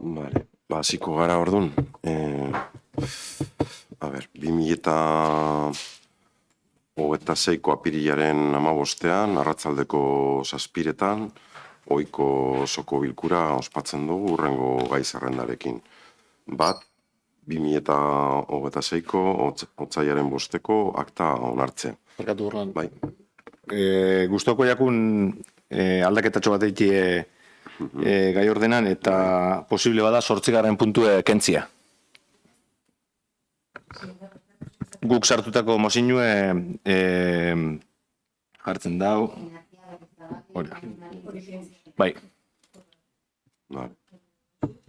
Vale, hasiko gara orduan. A ber, 2026ko apirilaren 15ean, arratsaldeko 7:00, ohiko osoko bilkura ospatzen dugu hurrengo gai zerrendarekin. Bat, 2026ko otsailaren 5eko akta onartzea. Barkatu horren. Bai. Gustoko jakun aldaketatxo bat eitie gai ordenan eta posible bada 8. puntue kentzia. Guk sartutako mozinue jartzen dau. Bai.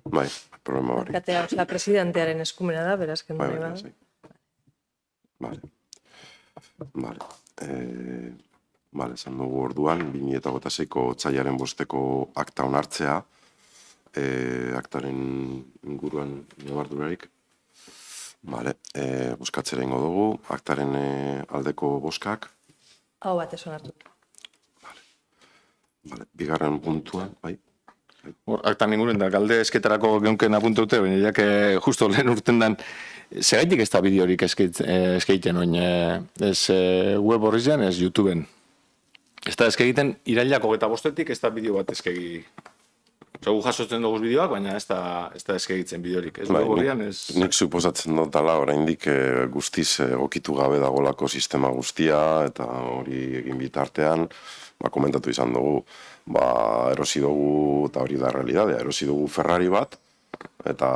Bai, problema hori. Katea, osea, presidentearen eskumena da, beraz, kendu nahi bada. Vale, esan dugu orduan, 2026ko otsailaren 5eko akta onartzea, aktaren inguruan nabardurarik. Vale, bozkatzera ingo dugu, aktaren aldeko bozkak. Hau batez onartu. Vale, bigarren puntuan, bai. Aktan inguren da, galde esketarako geunken apuntaute, baina jak justo lehen urten dan, segaitik ez da bideorik eskeiten oin, ez web horrizean, ez YouTubeen. Ez da eskeiten irailak 25etik ez da bideo bat eskegi. Gu jasotzen dugu bideoak, baina ez da eskegitzen bideorik. Ez web horrian, ez... Nik suposatzen dut dala, oraindik guztiz egokitu gabe dagolako sistema guztia, eta hori egin bitartean, komentatu izan dugu, erosi dugu, eta hori da realidadea, erosi dugu Ferrari bat, eta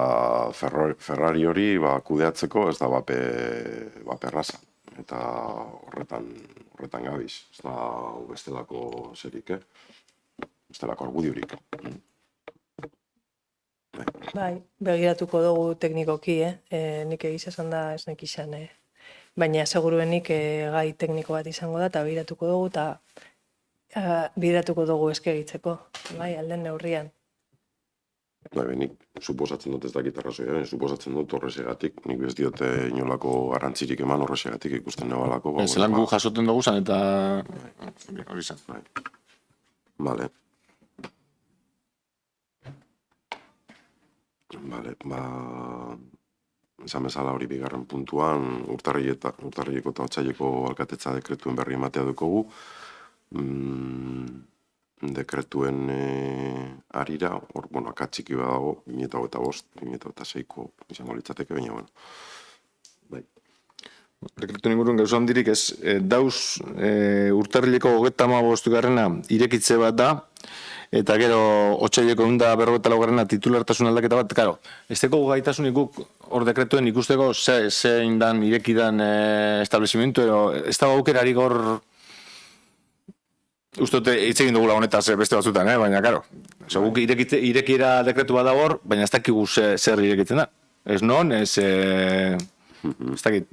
Ferrari hori kudeatzeko ez da baperraza. Eta horretan gabiz, ez da bestelako zerik, bestelako argudiorik. Bai, begiratuko dugu teknikoki, nik egiz esan da ez nek izan, baina seguruenik gai tekniko bat izango da, eta begiratuko dugu, eta bideratuko dugu eskegitzeko, bai, alden neurrian. Bai, nik suposatzen dut ez dakit arrazoia, suposatzen dut horrezegatik, nik bez diote inolako garrantzirik eman horrezegatik ikusten nebalako. Zelan gu jasoten dugu zan eta hori zan. Vale. Esan bezala hori bigarren puntuan, urtarrileko eta otsaileko alkatetza dekretuen berri ematea dukogu. Dekretuen arira, akatsiki badago, 2025, 2026ko izango litzateke, baina, bai. Dekretuen inguruen gauza handirik ez, dauz urtarrileko 35. irekitze bat da, eta gero otsaileko 154. titulartasun aldaketa bat, karo, ez teko gaitasunik guk hor dekretuen ikusteko zein dan irekidan establezimientu, ez da aukerarik hor ustote hitz egin dugula honetaz beste batzutan, baina, karo, guk irekiera dekretu bat da hor, baina ez dakigu zer irekitzen da. Ez non, ez dakit.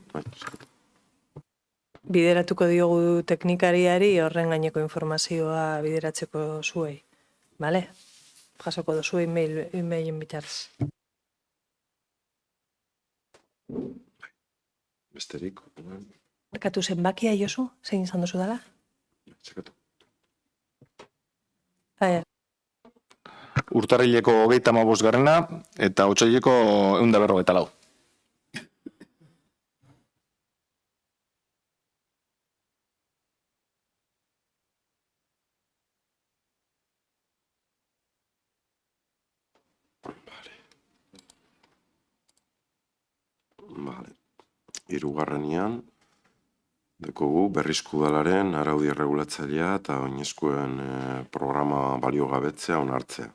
Bideratuko diogu teknikariari horren gaineko informazioa bideratzeko zuei. Bale? Jasoko dozu e-mailen bitartez. Besterik. Barkatu zenbakia Josu? Zein izan dozu dela? Sekatu. Urtarrileko 35. eta otsaileko 154. Hirugarrenian, dekogu berrizko udalaren araudi erregulatzailea eta oinezkoen programa baliogabetzea onartzea.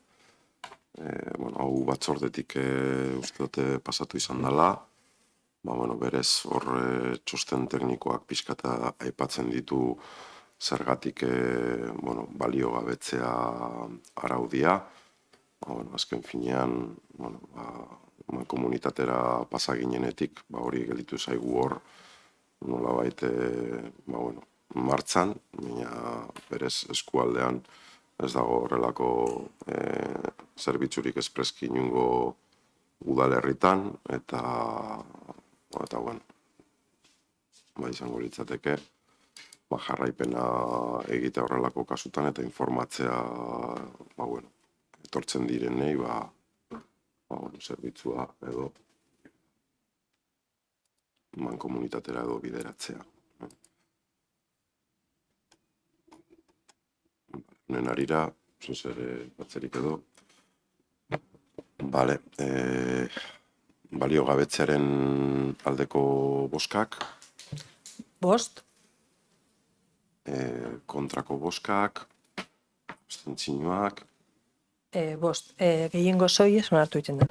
Hau batzordetik uste dute pasatu izan dela, berez hor txosten teknikoak pixkata aipatzen ditu zergatik baliogabetzea araudia. Azken finean, komunitatera pasaginenetik, hori gelditu zaigu hor, nolabait martzan, baina berez eskualdean ez dago horrelako zerbitzurik espreski inungo udalerritan, eta izango litzateke, jarraipena egitea horrelako kasutan eta informatzea, etortzen direnei, zerbitzua edo mankomunitatera edo bideratzea. Honen arira, zer batzerik edo, balio gabetzearen aldeko boskak, Bost, kontrako boskak, abstentzioak, bost, gehiengo soiez onartu egiten da.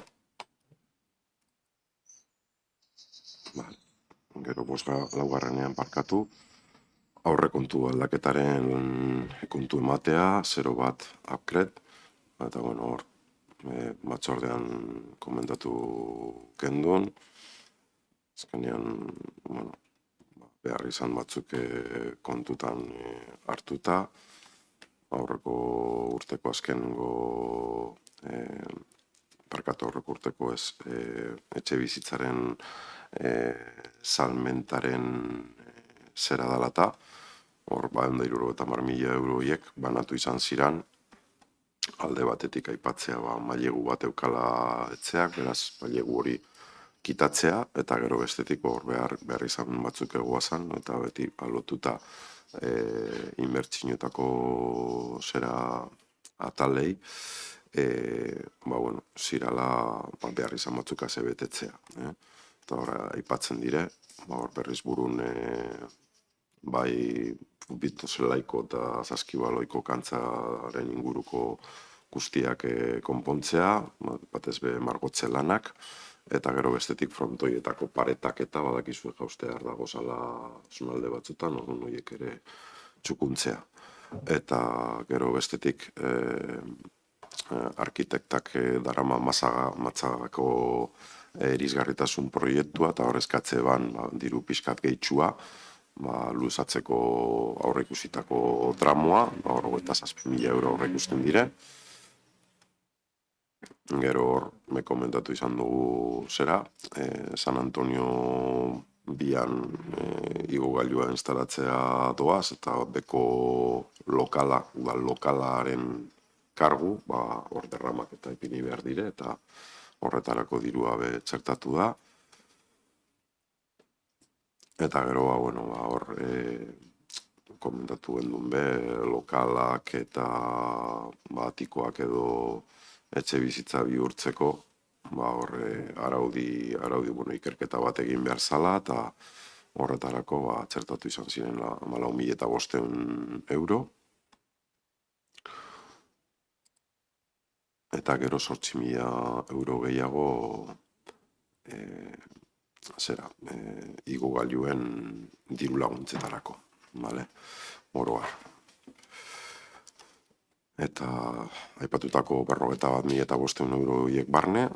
Gero bosga laugarrenean parkatu, aurrekontu aldaketaren kontu ematea, 0 upgrade, eta hor, batzordean komentatu genduen, azkenean, behar izan batzuk kontutan hartuta, aurreko urteko azkenengo, aurreko urteko etxe bizitzaren salmentaren zera dalata, hor 150.000 euroiek banatu izan ziran, alde batetik aipatzea mailegu bat eukala etxeak, beraz mailegu hori kitatzea, eta gero bestetik hor behar izan batzuk egoazan, eta beti lotuta inbertsinotako zera atalei, zirala behar izan batzuk azebetetzea. Eta hor, aipatzen dire, hor berriz burun bai bitozelaiko eta saskibaloiko kantzaren inguruko guztiak konpontzea, batez be margotze lanak, eta gero bestetik frontoietako paretak eta badakizue jaustea dago zala zonalde batzutan, orduan horiek ere txukuntzea. Eta gero bestetik arkitektak darama matzagako erizgarritasun proiektua, eta hor eskatze diru pixkat gehitxua, luzatzeko aurreikusitako tramoa, hor 27.000 euro aurreikusten dire. Gero hor, me komentatu izan dugu zera, San Antonio bian igogailua instalatzea doaz, eta beko lokalaren kargu, hor derramak eta ipini behar dire, eta horretarako dirua txertatu da. Eta gero, hor komentatu gendun lokalak eta atikoak edo etxe bizitza bihurtzeko, hor araudi ikerketa bat egin behar zala, eta horretarako txertatu izan ziren 14.500 euro. Eta gero 8.000 euro gehiago igogailuen diru laguntzetarako, oroa. Eta aipatutako 51.500 euroiek barne,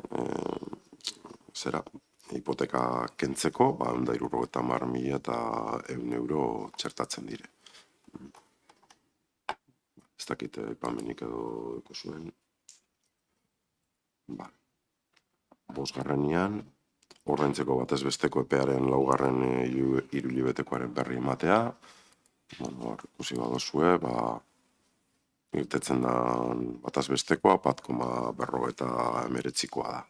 hipoteka kentzeko, 170.000 euro txertatzen dire. Ez dakit aipamenik edo zuen. Bosgarrenean, ordaintzeko batez besteko epearen 4. hiruhilebetekoaren berri ematea. Ikusi badozue, irtetzen da bataz bestekoa, 1,49 da.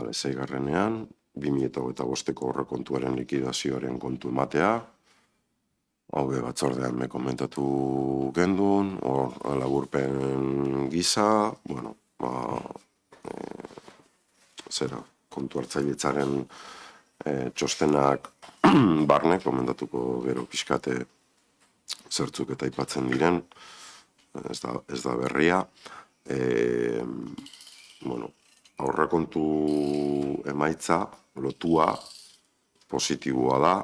Seigarrenean, 2025ko aurrekontuaren likidazioaren kontu ematea. Hau batzordean me komentatu gendun, hor laburpen gisa, kontu hartzailetzaren txostenak barne, komentatuko gero pixkate zertzuk eta aipatzen diren, ez da berria. Aurrekontu emaitza, lotua, positiboa da,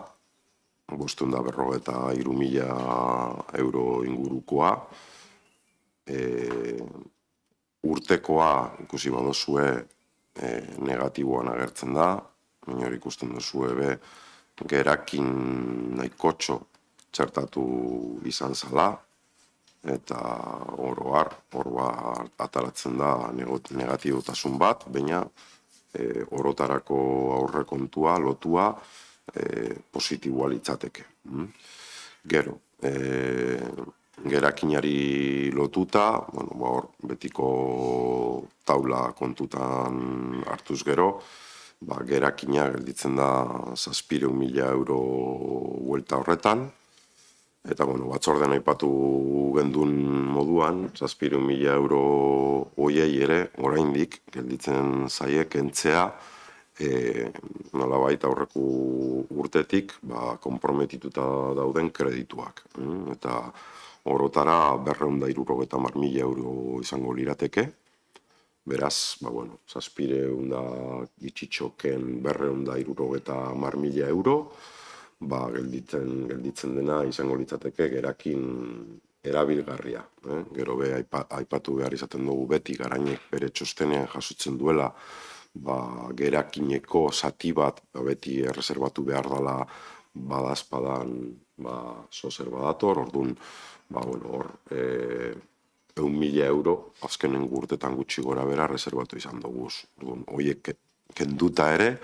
553.000 euro ingurukoa. Urtekoa, ikusi badozue, negatiboan agertzen da, baina hori ikusten duzue gerakin nahikotxo txertatu izan zala, eta oroar atalatzen da negatibotasun bat, baina orotarako aurrekontua, lotua, positiboa litzateke. Gero, gerakinari lotuta, hor betiko taula kontutan hartuz gero, gerakina gelditzen da 700.000 euro buelta horretan, eta batzordean aipatu gendun moduan, 700.000 euro hoiei ere, oraindik gelditzen zaie kentzea, nolabait aurreko urtetik konprometituta dauden kredituak. Eta orotara 270.000 euro izango lirateke. Beraz, 700 da gitxitxoken 270.000 euro, gelditzen dena izango litzateke gerakin erabilgarria. Gero aipatu behar izaten dugu beti garainek bere txostenean jasotzen duela gerakineko zati bat beti erreserbatu behar dela badazpadan zozer badator, orduan, hor, 100.000 euro azkenen urtetan gutxi gora bera reserbatu izan dugu. Orduan, horiek kenduta ere,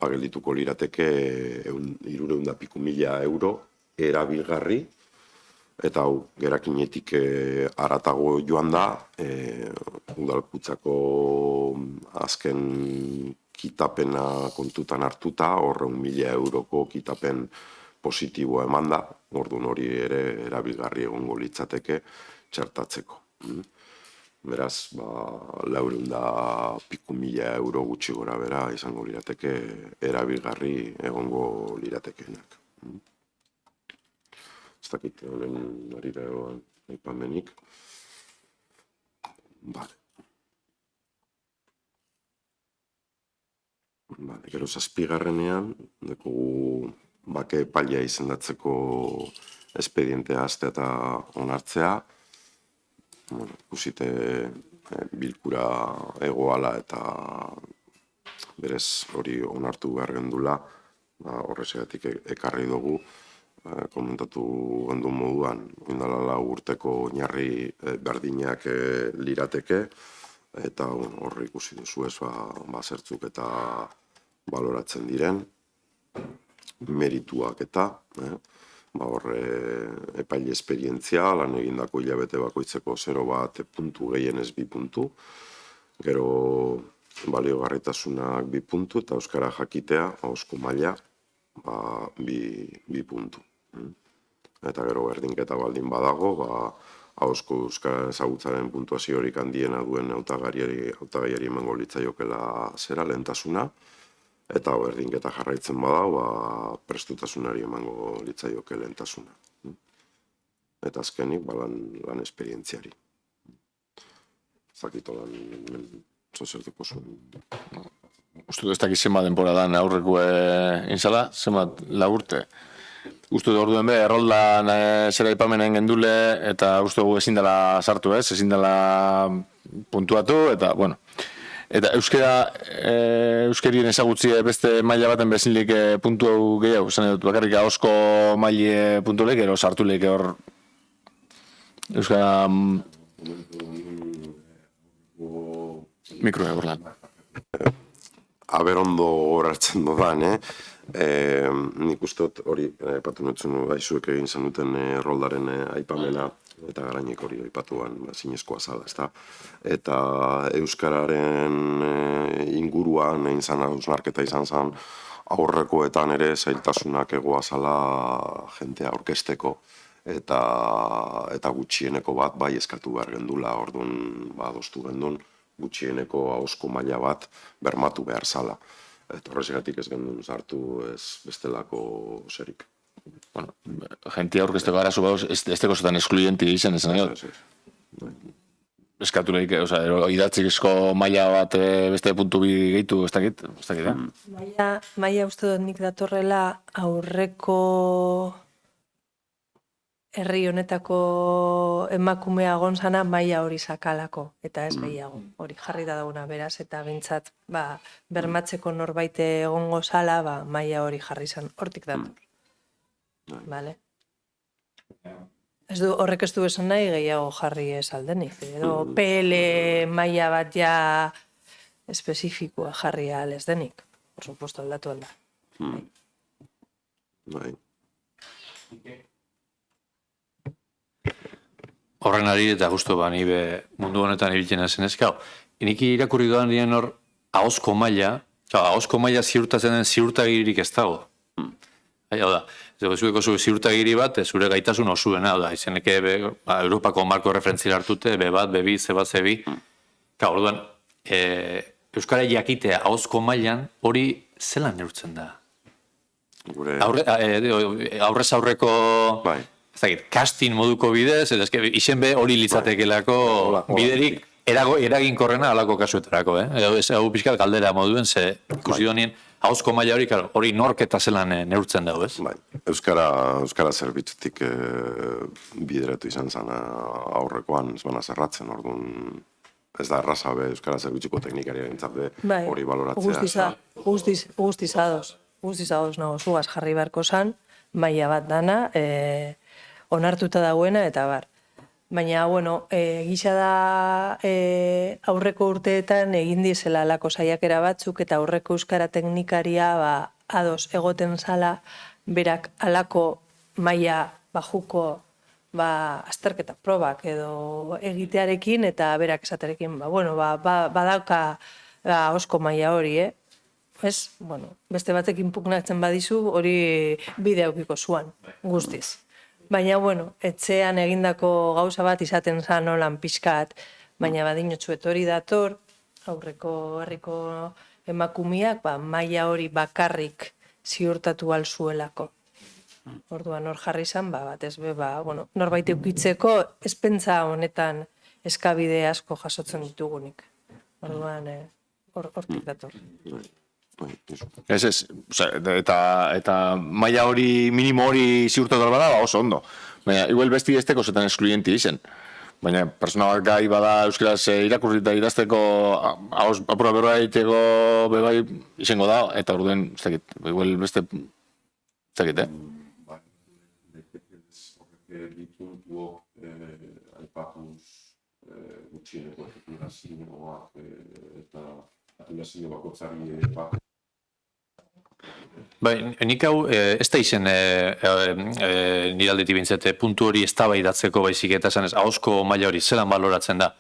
geldituko lirateke 300.000 euro erabilgarri, eta hau, gerakinetik haratago joan da, udalkutzako azken kitapena kontutan hartuta, horre 1.000 euroko kitapen positiboa eman da, orduan hori ere erabilgarri egongo litzateke txertatzeko. Beraz, 400.000 euro gutxi gora bera izango lirateke erabilgarri egongo liratekeenak. Ez dakit, honen harira egoan aipamenik. Gero 7. Dekugu bake epailea izendatzeko espedientea hastea eta onartzea. Ikusite bilkura egoala eta berez hori onartu behar gendula, horrexegatik ekarri dugu, komentatu gendun moduan, indala urteko oinarri berdinak lirateke, eta horri ikusi duzu ez zertzuk eta baloratzen diren, merituak eta, horre epaile esperientzia, lan egindako hilabete bakoitzeko 0,1 puntu, gehienez 2 puntu, gero baliogarritasunak 2 puntu, eta euskara jakitea, ahozko maila, 2 puntu. Eta gero berdinketa baldin badago, ahozko euskara ezagutzaren puntuaziorik handiena duen hautagaiari emango litzaiokela zera lehentasuna, eta berdinketa jarraitzen badau, prestutasunari emango litzaioke lehentasuna. Eta azkenik, lan esperientziari. Zakito lan zozertuko zuen. Uste du ez dakiz zenbat denbora dan aurreko inzala, zenbat urte. Uste du orduen erroldan zera ipamenen gendule, eta uste du ezin dela sartu ez, ezin dela puntuatu, eta, bueno. Eta euskerien ezagutzie beste maila baten bezinlik puntu hau gehiago, zan dut bakarrik ahozko maile puntuleik, ero sartuleik hor euskara mikroa borlan. Aberondo horartzen dodan, nik uste dut hori aipatu nutzen gaizuek egin zen duten roldaren aipamena, eta garainek hori aipatuan zinezkoa zala, ezta? Eta euskararen inguruan egin zan hausnarketa izan zen aurrekoetan ere zailtasunak egoa zala jentea orkesteko, eta gutxieneko bat bai eskatu behar gendula, orduan adostu gendun, gutxieneko ahozko maila bat bermatu behar zala. Eta horrezegatik ez gendun sartu ez bestelako zerik. Bueno, jentia orkesteko arazu bauz, ez teko zotan eskluienti izan esan egot. Eskatuleik, idatzikizko maila bat beste puntu bi gehitu, ez dakit, Maila uste dut nik datorrela aurreko herri honetako emakumea gonzana maila hori sakalako, eta ez gehiago, hori jarri da dauna beraz, eta bintzat, bermatzeko norbait egongo zala, maila hori jarri zan, hortik dator. Vale. Horrek ez du esan nahi gehiago jarri ez aldenik. Edo PL maila bat ja espezifikoa jarri ahal ez denik. Por supuesto, aldatu alda. Bai. Horren ari eta justu ni mundu honetan ibiltzen zen ezkau. Niki irakurri doan dien hor ahozko maila ziurtatzen den ziurtagirik ez dago. Hau da, zueko ziurtagiri bat, zure gaitasun osuena, da, izeneke Europako marko referentzila hartute, B1, B2, C1, C2. Orduan, Euskara jakitea ahozko mailan hori zelan neurtzen da? Aurrez aurreko casting moduko bidez, izen be hori litzatekelako biderik eraginkorrena alako kasuetarako, hau pixkat galdera moduen, ze ikusi donien ahozko maila hori nork eta zelan neurtzen dago, ez? Euskara zerbitzutik bideratu izan zen aurrekoan ez bana zerratzen, orduan ez da erraza be Euskara zerbitzuko teknikaria gintzat hori baloratzea. Guztiz ados nago, zugaz jarri beharko zan, maila bat dana, onartuta dagoena eta bar. Baina, bueno, gisa da aurreko urteetan egin dizela alako saiakera batzuk eta aurreko euskara teknikaria ados egoten zala berak alako maila bajuko azterketa probak edo egitearekin eta berak esaterekin, badauka ahozko maila hori, ez? Bueno, beste batekin pugnatzen badizu hori bide aukiko zuan, guztiz. Baina, bueno, etxean egindako gauza bat izaten zan holan pixkat, baina badinotxuet hori dator, aurreko herriko emakumiak, maila hori bakarrik ziurtatu alzuelako. Orduan hor jarri zan, batez be, norbait eukitzeko espentza honetan eskabide asko jasotzen ditugunik. Orduan, hortik dator. Eta maila hori, minimo hori ziurtatu bada, oso ondo. Baina, igual besti esteko zetan eskluienti izen. Baina, persona bat gai bada euskaraz irakurrita idazteko, apura berroa egiteko bebai izango da, eta orduen, ez dakit, igual beste, ez dakit, Bituntuok aipatuz gutxieneko titulazioak eta titulazio bakotzari bat. Nik hau, ez da izen nire aldetik bintzete, puntu hori eztabaidatzeko baizik eta esan ez, ahozko maila hori zelan baloratzen da.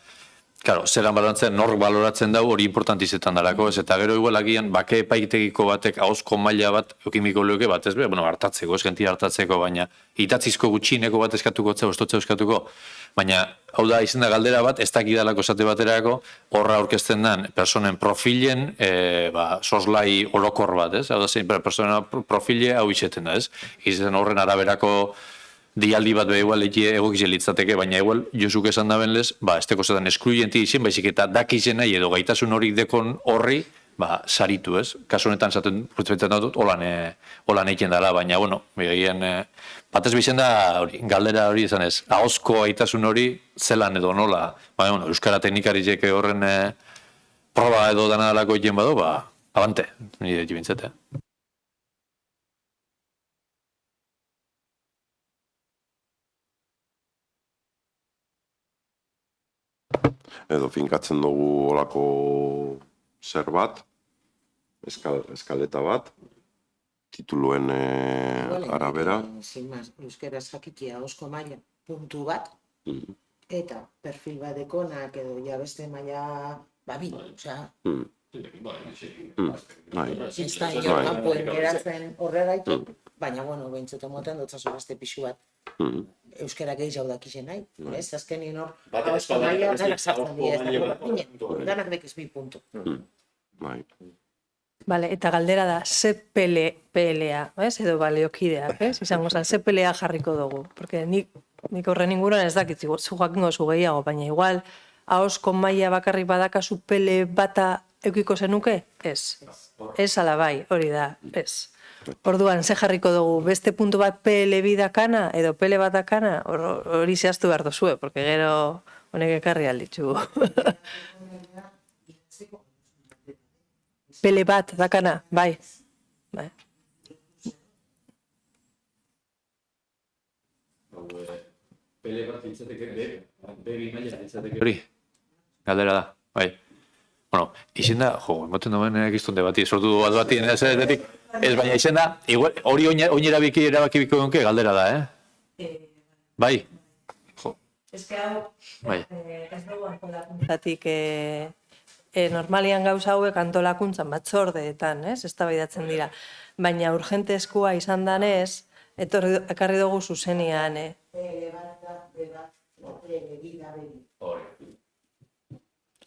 Claro, zelan baloratzen, nork baloratzen da hori importantizetan darako, ez eta gero igual agian bake epaitegiko batek ahozko maila bat eukimiko leuke bat, ez hartatzeko, ez gentia hartatzeko, baina itatzizko gutxineko bat eskatuko, ostotze eskatuko, baina hau da izen da galdera bat, ez dakidalako esate baterako, horra aurkezten den personen profilen, soslai olokor bat, ez? Hau da zein, personen profile hau izeten da, ez? Izen horren araberako dialdi bat igual egokizen litzateke, baina igual Josuk esan da benlez, ez teko zetan eskluienti izin, baizik eta dakizen nahi edo gaitasun horik dekon horri, saritu, ez? Kasu honetan zaten putzetan dut, holan eiken dela, baina, bueno, egin, batez bizen da, galdera hori izan ez, ahozko gaitasun hori zelan edo nola, baina, euskara teknikari jeke horren proba edo dana dalako egin badu, abante, nire jibintzete. Edo finkatzen dugu olako zer bat, eskaleta bat, tituluen arabera. Sin más, euskaraz jakitia ahozko maila puntu bat, eta perfil bat dekonak edo beste maila bi, osea, ez da kanpoen geratzen horregaitu, baina, behintzut emoten dutzazu beste pixu bat euskara gehiago dakizen nahi, ez? Azkenien hor, ahozko maila ganak sartzen dira, ganak dekiz bi puntu. Vale, eta galdera da, ze PLA, edo baleokideak, izango zen, ze PLA jarriko dugu. Porque nik horren inguruan ez dakit, zu jakingo zu gehiago, baina igual, ahozko maila bakarrik badakazu PL bata eukiko zenuke? Ez. Ez ala bai, hori da, ez. Orduan, ze jarriko dugu, beste puntu bat PL bidakana, edo PL bat dakana, hori zehaztu behar dozue, porque gero honek ekarri alditzu. PL bat dakana, bai. Hori, galdera da, bai. Bueno, izen da, emoten duen egiztonde bati, sortu bat bati, ez baina izen da, hori oinera erabaki biko donke galdera da, Bai. Ez que hau, Bai. ez dugu antolakuntzatik, normalian gauza hauek antolakuntzan batzordeetan, eztabaidatzen dira. Baina urgentezkoa izan danez, ekarri dugu zuzenian,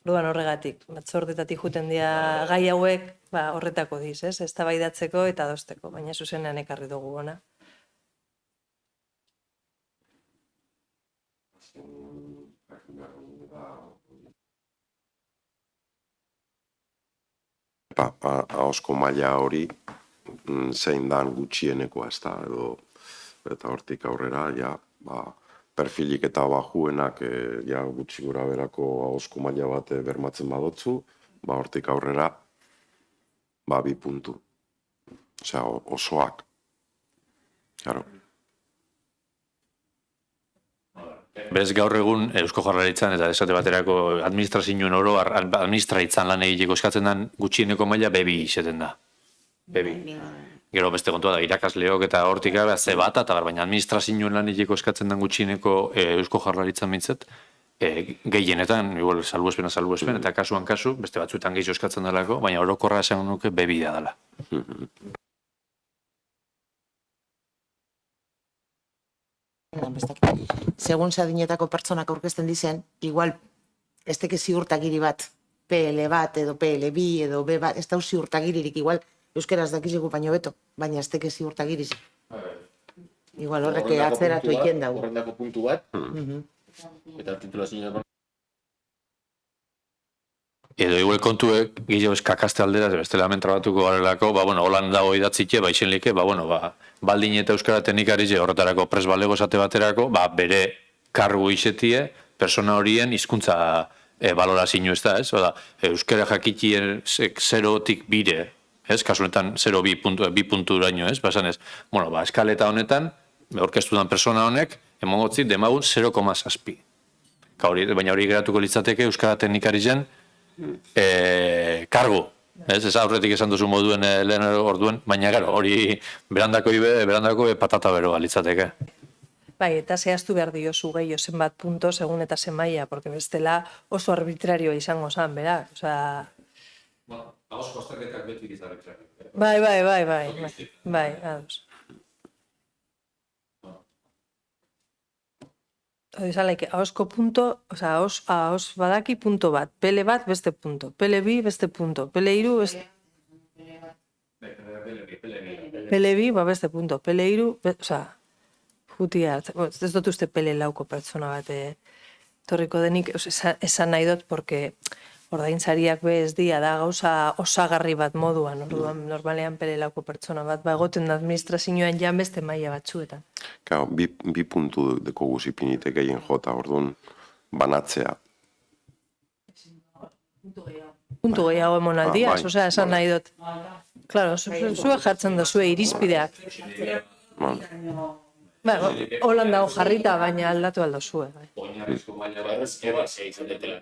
Orduan horregatik, batzordetatik juten dira gai hauek, horretako diz, eztabaidatzeko eta adosteko, baina zuzenean ekarri dugu ona. Ahozko maila hori zein dan gutxienekoa, ez da, edo eta hortik aurrera, ja, perfilik eta bajuenak ja gutxi gora berako ahozko maila bat bermatzen badotzu, hortik aurrera, 2 puntu. Osea, osoak. Claro. Berez gaur egun Eusko Jaurlaritzan eta esate baterako administrazioen oro administraitzan lan egiteko eskatzen den gutxieneko maila B2 izaten da. B2. Gero beste kontua da irakasleok eta hortik ze bat eta baina administrazioen lan egiteko eskatzen den gutxieneko Eusko Jaurlaritzan mintzet gehienetan, igual salbuespen eta kasuan kasu, beste batzuetan gehiago eskatzen delako, baina orokorra esan nuke B2 da dela. Segun sadinetako pertsonak aurkezten dizen, igual, ez teke ziurtagiri bat, PL bat, edo PL2, edo B bat, ez da ziurtagiririk, igual, euskeraz dakizigu baino beto, baina ez teke ziurtagirizik. Igual horrek atzeratu iken dago. Horrendako puntu bat, eta titulazioa. Edo igual kontuek gehiago eskakaste aldera, bestela mentrabatuko garelako, holan dago idatzitxe, izenlike, baldin eta euskara teknikari horretarako pres balego esate baterako, bere kargu izetie, persona horien hizkuntza balorazio ez da, ez? Oda, euskara jakitien 0-tik 2, ez? Kasunetan 0-2 puntu duraino, ez? Basan ez, eskaleta honetan, orkestu dan persona honek, emongotzi demagun 0,7. Baina hori geratuko litzateke euskara teknikari zen, kargu, ez aurretik esan duzu moduen lehen orduen, baina hori berandako patata beroa litzateke. Bai, eta zehaztu behar diozu gehiago zenbat punto, segun eta zen maila, porque bestela oso arbitrarioa izango zan, bera? Ahozko azterketak beti arbitrario. Bai, ados. Ahozko punto, ahoz badaki punto bat, PL bat beste punto, PL2 beste punto, PL3 beste... PL2 beste punto, PL3, jutia, ez dut uste PL4 pertsona bat torriko denik, esan nahi dut, porque ordainsariak ez dia da gauza osagarri bat moduan, normalean PL4 pertsona bat, egoten da administrazioan jan beste maila batzuetan. Claro, 2 puntu deko guzipinite gehien jota, orduan, banatzea. Puntu gehiago emonaldiaz, esan nahi dut. Claro, zuek jartzen da, zue irizpideak. Holan dago jarrita, baina aldatu aldo zue. Oinarrizko maila bat, ez izan detela.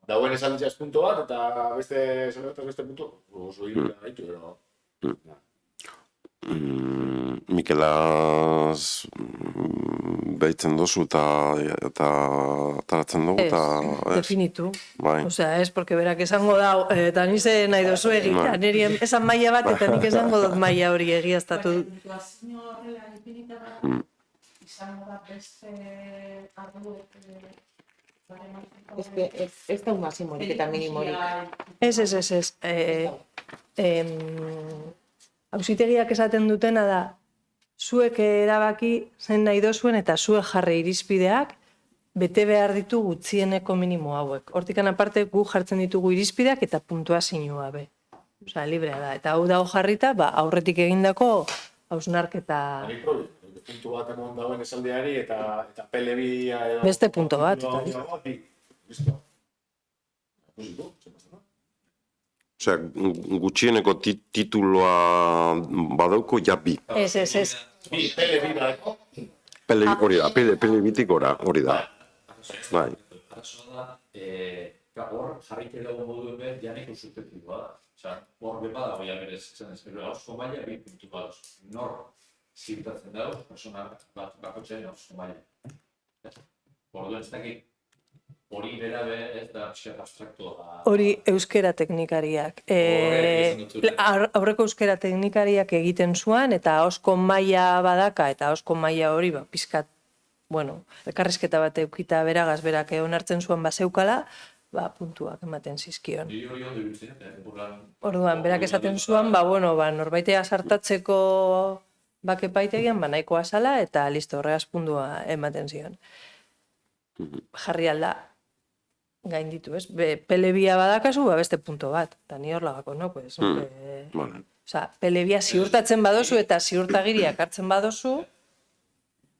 Dauen esan ditziaz punto bat, eta beste puntu, oso hiru gaitu, pero... Mikelaz behitzen dozu eta taratzen dugu eta... Definitu. Bai. Osea, ez, porque berak esango da, eta nize nahi dozu egitea, niri esan maila bat, eta nik esango dut maila hori egiaztatu. Puntuazio horrela ipinita da, izango da beste arduek... Ez da un maximorik eta minimorik. Ez. Auzitegiak esaten dutena da, zuek erabaki zen nahi dozuen eta zuek jarri irizpideak bete behar ditu gutxieneko minimo hauek. Hortikan aparte gu jartzen ditugu irizpideak eta puntuazioa be. Osea, librea da. Eta hau dago jarrita, aurretik egindako hausnarketa... Puntu bat emon dauen esaldeari eta PL2... Beste punto bat. Osea, gutxieneko tituloa badauko ja bi. Ez. Hori da, pele bitik hori da. Bai. Hor jarrike dago moduen behar janeko subjetiboa da. Osa, hor bepa dago ja berez, esan ez, pero hausko maila bi puntu badoz. Nor ziurtatzen dago, persona bat bakotxean hausko maila. Orduen ez dakit, hori bera be ez da pixkat abstraktua. Hori euskera teknikariak. Aurreko euskera teknikariak egiten zuen, eta ahozko maila badaka, eta ahozko maila hori, pizkat, bueno, elkarrizketa bat eukita beragaz berak onartzen zuen bazeukala, puntuak ematen zizkion. Orduan, berak esaten zuen, norbaitea sartatzeko bakepaitegian, nahikoa zala, eta listo, horregaz puntua ematen zion. Jarri alda, gainditu, ez? Pelebia badakazu, beste punto bat. Eta ni hor lagako, no? Osa, pelebia ziurtatzen badozu eta ziurtagiriak hartzen badozu,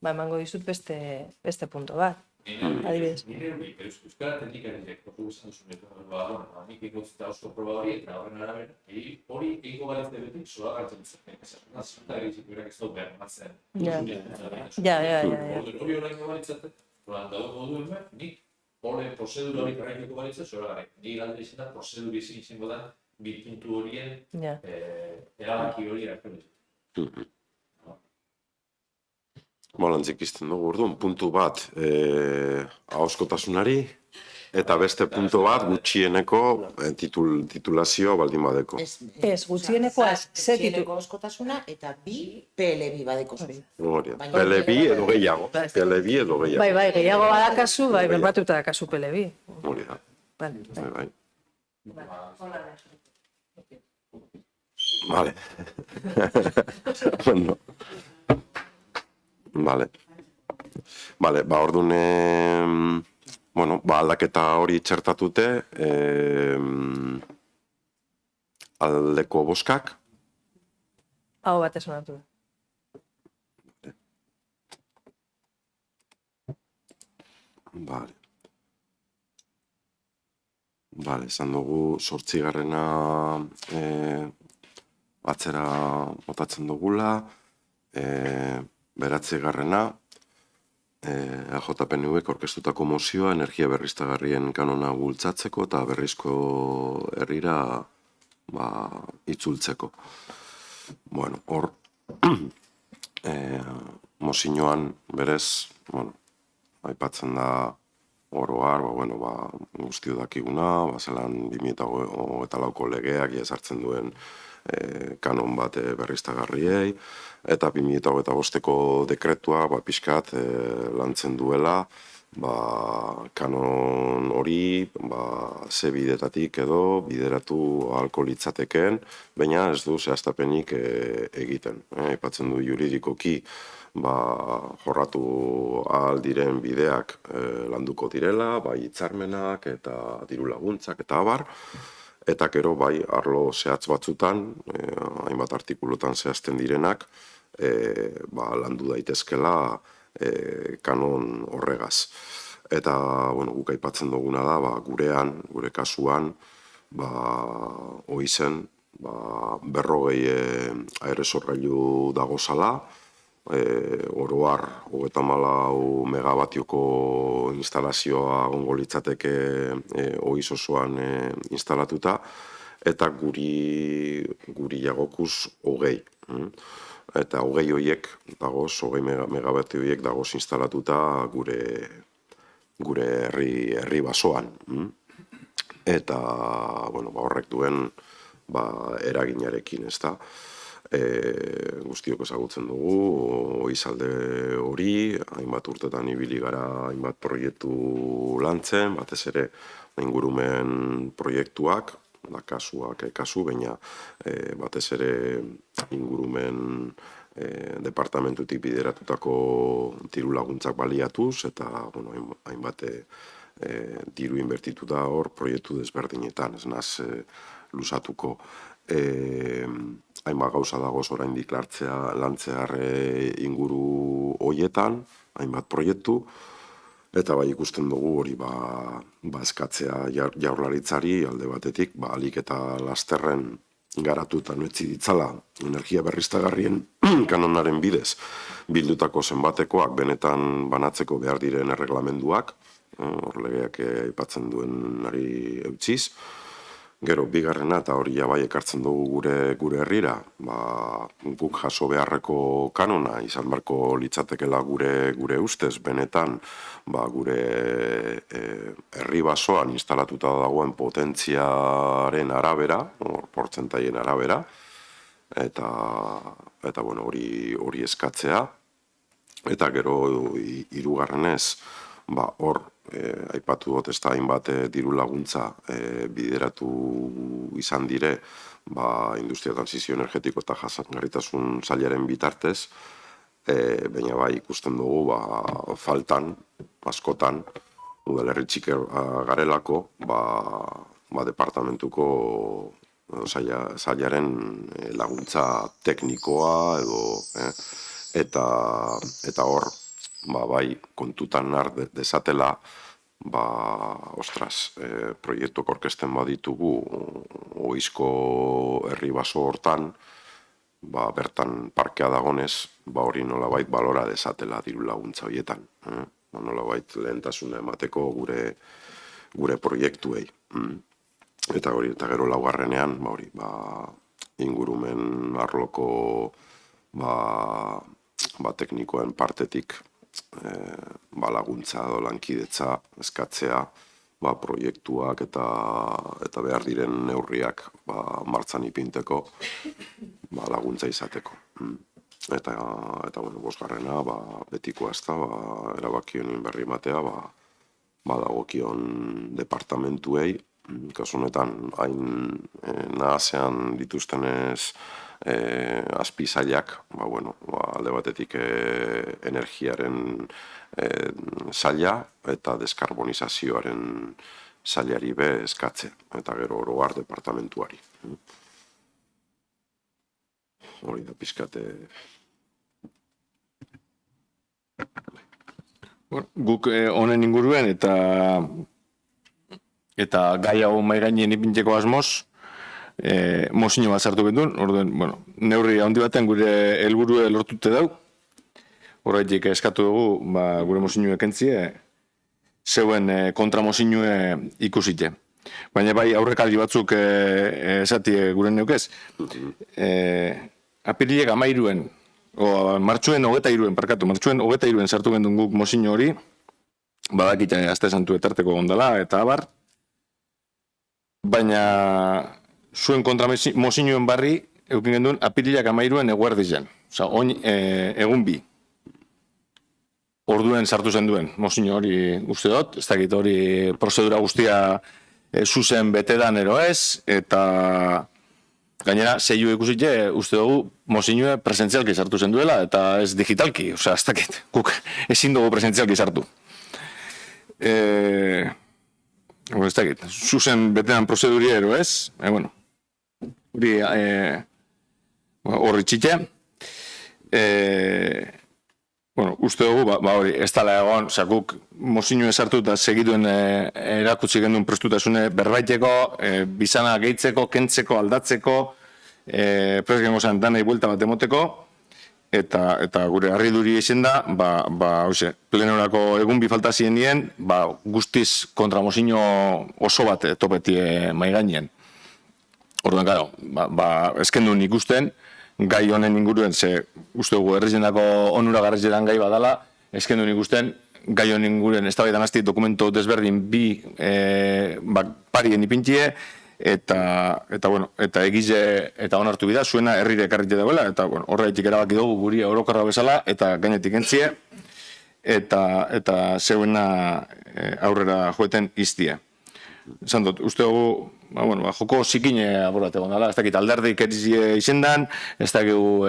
emango dizut beste punto bat. Adibidez. Nire hori, euskara teknikariak, portugizan duzun, nik ikotzita osko proba hori, eta horren arabera, hori egingo balizte betik, zoa gartzen dutzen. Eta egizik berak ez dut behar matzen. Ja. Hori horrengo balitzaten, dago duen behar, nik hori prozedura hori karraikeko balitzat, zoa gara, nik galde izan da, prozedura izango da, bi puntu horien erabaki hori erakartu. Balantzik izten dugu, orduan, puntu bat ahozkotasunari, eta beste puntu bat gutxieneko titulazioa baldin badeko. Ez, gutxieneko ze titul. Ahozkotasuna eta bi PL2 badeko zu. PL2 edo gehiago. PL2 edo gehiago. Bai, gehiago badakazu, berbatuta dakazu PL2. Hori da. Bai. Vale. Vale, orduan, aldaketa hori txertatute, aldeko boskak. Hau bat esonatu. Vale, esan dugu 8garrena atzera botatzen dugula, 9garrena AJPNUek aurkeztutako mozioa energia berriztagarrien kanona bultzatzeko eta berrizko herrira itzultzeko. Hor mozioan berez, aipatzen da oroar, guztio dakiguna, zelan 2008ko legeak ezartzen duen kanon bat berriztagarriei, eta 2008ko dekretua pixkat lantzen duela kanon hori ze bidetatik edo bideratu ahalko litzateken, baina ez du zehaztapenik egiten. Aipatzen du juridikoki jorratu ahal diren bideak landuko direla, hitzarmenak eta diru laguntzak eta abar, eta gero arlo zehatz batzutan, hainbat artikulutan zehazten direnak, landu daitezkela kanon horregaz. Eta guk aipatzen duguna da, gure kasuan, oizen 40 aerosorgailu dagozala, oroar 34 megabatioko instalazioa egongo litzateke oiz osoan instalatuta, eta guri jagokuz 20. Eta 20 horiek dagoz, 20 megabati horiek dagoz instalatuta gure herri basoan. Eta horrek duen eraginarekin, ez da. Guztiok ezagutzen dugu, oizalde hori, hainbat urtetan ibili gara hainbat proiektu lantzen, batez ere ingurumen proiektuak, kasuak kasu, baina batez ere ingurumen departamentutik bideratutako diru laguntzak baliatuz, eta hainbat diru inbertitu da hor proiektu desberdinetan, ez naz luzatuko. Hainbat gauza dagoz oraindik lantzear inguru hoietan, hainbat proiektu, Eta bai ikusten dugu hori eskatzea jaurlaritzari alde batetik, alik eta lasterren garatu eta nuetzi ditzala energia berriztagarrien kanonaren bidez bildutako zenbatekoak benetan banatzeko behar diren erreglamenduak, hor legeak aipatzen duenari eutziz. Gero, bigarrena, eta hori bai ekartzen dugu gure herrira, guk jaso beharreko kanona, izan beharko litzatekela gure ustez, benetan, gure herri basoan instalatuta dagoen potentziaren arabera, portzentaien arabera, eta bueno, hori eskatzea, eta gero hirugarrenez, hor, aipatu dut ez da hainbat diru laguntza bideratu izan dire industria transizio energetiko eta jasangarritasun sailaren bitartez, baina bai ikusten dugu faltan, askotan, udalerri txiki garelako, departamentuko sailaren laguntza teknikoa edo, eta hor, bai, kontutan har dezatela, proiektuak orkesten baditugu oizko herri baso hortan, bertan parkea dagonez, hori nolabait balora dezatela diru laguntza horietan. Nolabait lehentasuna emateko gure proiektuei. Eta hori, eta gero laugarrenean, ingurumen arloko teknikoen partetik laguntza edo lankidetza eskatzea proiektuak eta behar diren neurriak martzan ipinteko laguntza izateko. Eta bosgarrena betikoa ez da erabakioen berri matea dagokion departamentuei, kasunetan hain nahasean dituztenez azpizailak, alde batetik energiaren saila eta deskarbonizazioaren sailari be eskatzea, eta gero oroar departamentuari. Hori da pizkate. Guk honen inguruen eta gai hau mahai gainen ipintzeko asmoz, mozino bat sartu bendun, neurri handi baten gure helburua lortute dau. Horretik eskatu dugu, gure mozinue kentzie, zeuen kontramozinue ikusite. Baina bai aurrekaldi batzuk esati gure neukez. Apirilek 13, martxuen 23 sartu bendun guk mozino hori, badakit Aste Santu etarteko gondala eta abar, baina zuen kontramozinuen barri eukin genduen apirilak 13 eguerdizan. Osa, egun bi. Orduen sartu zen duen mozino hori uste dut, ez dakit hori prozedura guztia zuzen betedan ero ez, eta gainera, zeiu ikusite, uste dugu mozinue presentzialki sartu zen duela, eta ez digitalki, osea, ez dakit, guk ezin dugu presentzialki sartu. Ez dakit, zuzen betedan prozeduri ero ez, hori horri txitea. Uste dugu, hori, ez tala egon, guk mozinue sartu eta segituen erakutsi genduen prestutasune berbaiteko, bizana gehitzeko, kentzeko, aldatzeko, prest gengo zen danei buelta bat emoteko, eta gure harriduri izen da, plenorako egun bi falta ziren dien, guztiz kontra mozino oso bat topetie maigainien. Orduan, gero, ezkendun ikusten, gai honen inguruen, ze uste dugu herrizenako onura garretzeran gai badala, ezkendun ikusten, gai honen inguruen ez da baitan azti dokumento desberdin bi parien ipintie, eta egize eta onartu bida, zuena herrire ekarrite dagoela, eta horretik erabaki dugu guri orokorra bezala, eta gainetik entzie, eta zeuena aurrera joeten iztie. Esan dut, uste dugu, joko zikine aborate gondala, ez dakit alderdik erizie izendan, ez dakigu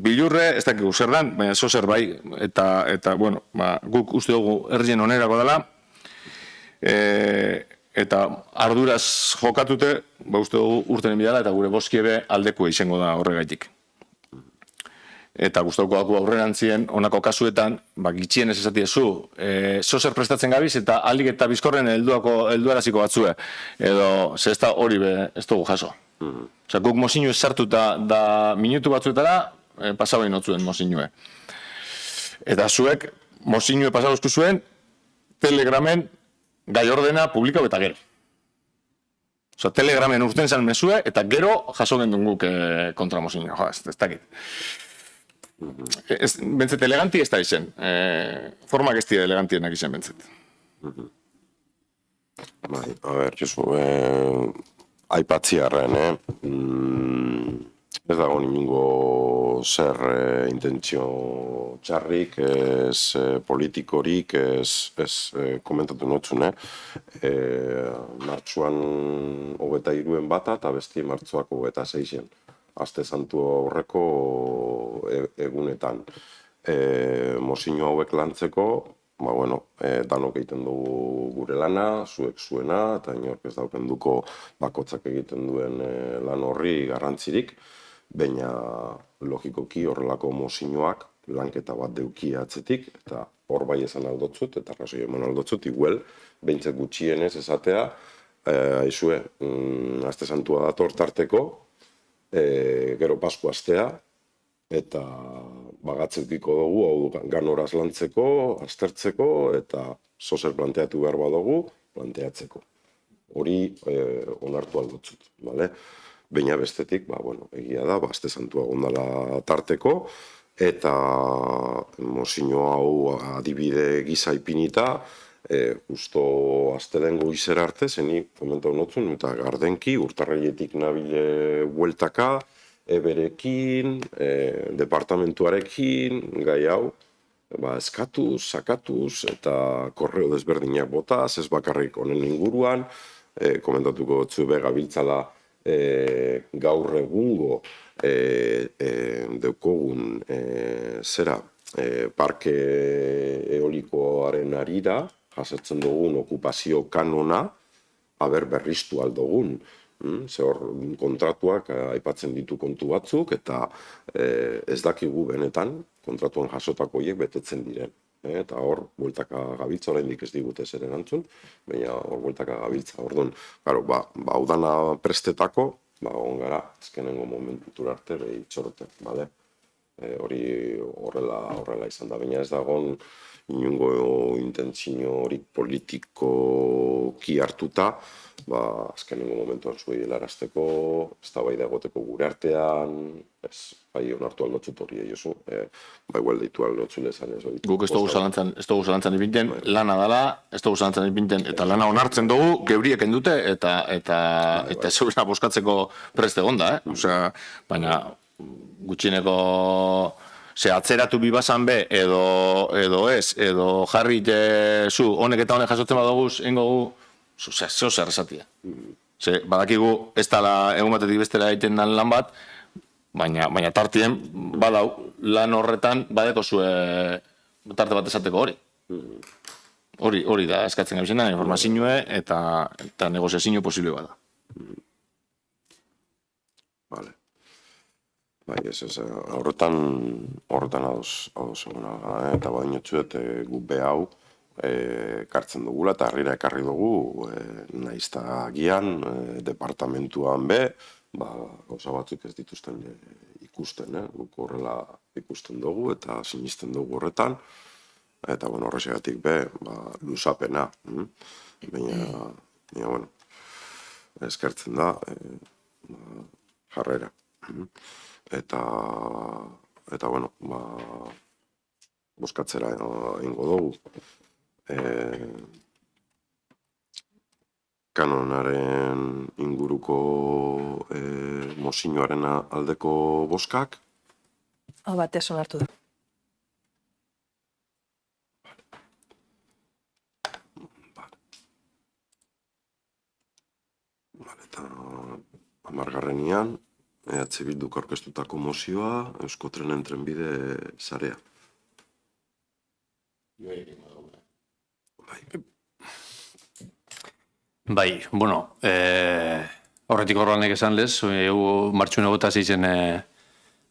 bilurre, ez dakigu zerdan, baina zo zer bai, eta guk uste dugu herrien onerako dela, eta arduraz jokatute, uste dugu urtenen bidala, eta gure boskiebe aldekua izango da horregaitik. eta gustauko dago aurrerantzien, honako kasuetan, gitxien ez esatiezu, zozer prestatzen gabiz, eta alik eta bizkorren helduaraziko batzue. Edo, ze ez da hori ez dugu jaso. Osa, guk mozinu sartu da minutu batzuetara, pasabain notzuen mozinue. Eta zuek, mozinue pasauzku zuen, Telegramen gai ordena publikau eta gero. Osa, Telegramen urten zan mesue, eta gero jaso gendun guk kontra mozinue. Ez dakit. Bentzet eleganti ez da izen. Formak ez dira elegantienak izen bentzet. Bai, a ber, Josu, aipatziarren, ez dago nimingo zer intentzio txarrik, ez politikorik, ez komentatu notzun, martxuan 23 bata eta besti martxuak 26. Aste santu horreko egunetan. Mozino hauek lantzeko, danok egiten dugu gure lana, zuek zuena, eta inork ez daukenduko bakotzak egiten duen lan horri garrantzirik, baina logikoki horrelako mozinoak lanketa bat deuki atzetik, eta hor bai esan aldotzut, eta rasoi eman aldotzut, igual, behintzat gutxienez esatea, aizue, aste santua dator tarteko, gero Pasku astea, eta bagatzeukiko dugu, hau ganoraz lantzeko, aztertzeko, eta zozer planteatu behar badugu, planteatzeko. Hori onartu aldotzut, bale? Baina bestetik, egia da, aste santua gondala tarteko, eta mozino hau adibide gisa ipinita, justo astelen goizera arte, zeni komentau notzun, eta gardenki, urtarrietik nabile bueltaka, eberekin, departamentuarekin, gai hau, eskatuz, sakatuz, eta korreo desberdinak botaz, ez bakarrik honen inguruan, komentatuko zube gabiltzala gaur egungo deukogun parke eolikoaren arira, jasotzen dugun okupazio kanona, berriztu aldogun. Ze hor kontratuak aipatzen ditu kontu batzuk, eta ez dakigu benetan kontratuan jasotako horiek betetzen diren. Eta hor, bueltaka gabiltza, oraindik ez digute zer erantzun, baina hor bueltaka gabiltza. Orduan, hau dana prestetako, ongara, azkenengo momentura arte behi txoroten, bale? Hori horrela izan da, baina ez dagoen inungo intentzio hori politikoki hartuta, azkenengo momentuan zuei helarazteko, ez da bai da egoteko gure artean, ez bai onartu aldotzut hori Josu, bai guel deitu aldotzule esan ez hori. Guk ez dugu zalantzan ipinten, lana dela, ez dugu zalantzan ipinten, eta lana onartzen dugu, geuriek endute, eta zeurena boskatzeko preste gonda, osea, baina gutxineko atzeratu bibasan be, edo ez, edo jarri zu, honek eta honek jasotzen badoguz, ingo gu, zeo zer esatia. Badakigu ez dala egun batetik bestera egiten dan lan bat, baina tartien badau lan horretan badeko zue tarte bat esateko hori. Hori da eskatzen gabizena, informazioe eta negoziazio posible bada. Vale. Bai, horretan ados eguna, eta badinotzuet gu behau kartzen dugula, eta harrira ekarri dugu, naizta agian, departamentuan be, gauza batzuk ez dituzten ikusten, guk horrela ikusten dugu, eta sinisten dugu horretan, eta horrezegatik be, luzapena, baina, eskertzen da, jarrera. Eta boskatzera ingo dugu. Kanonaren inguruko mozinoaren aldeko boskak. Batez onartu da. Eta 10. EH Bilduk aurkeztutako mozioa, Euskotrenen trenbide sarea. Bai, horretik horrelanek esan lez, martxun egota zeitzen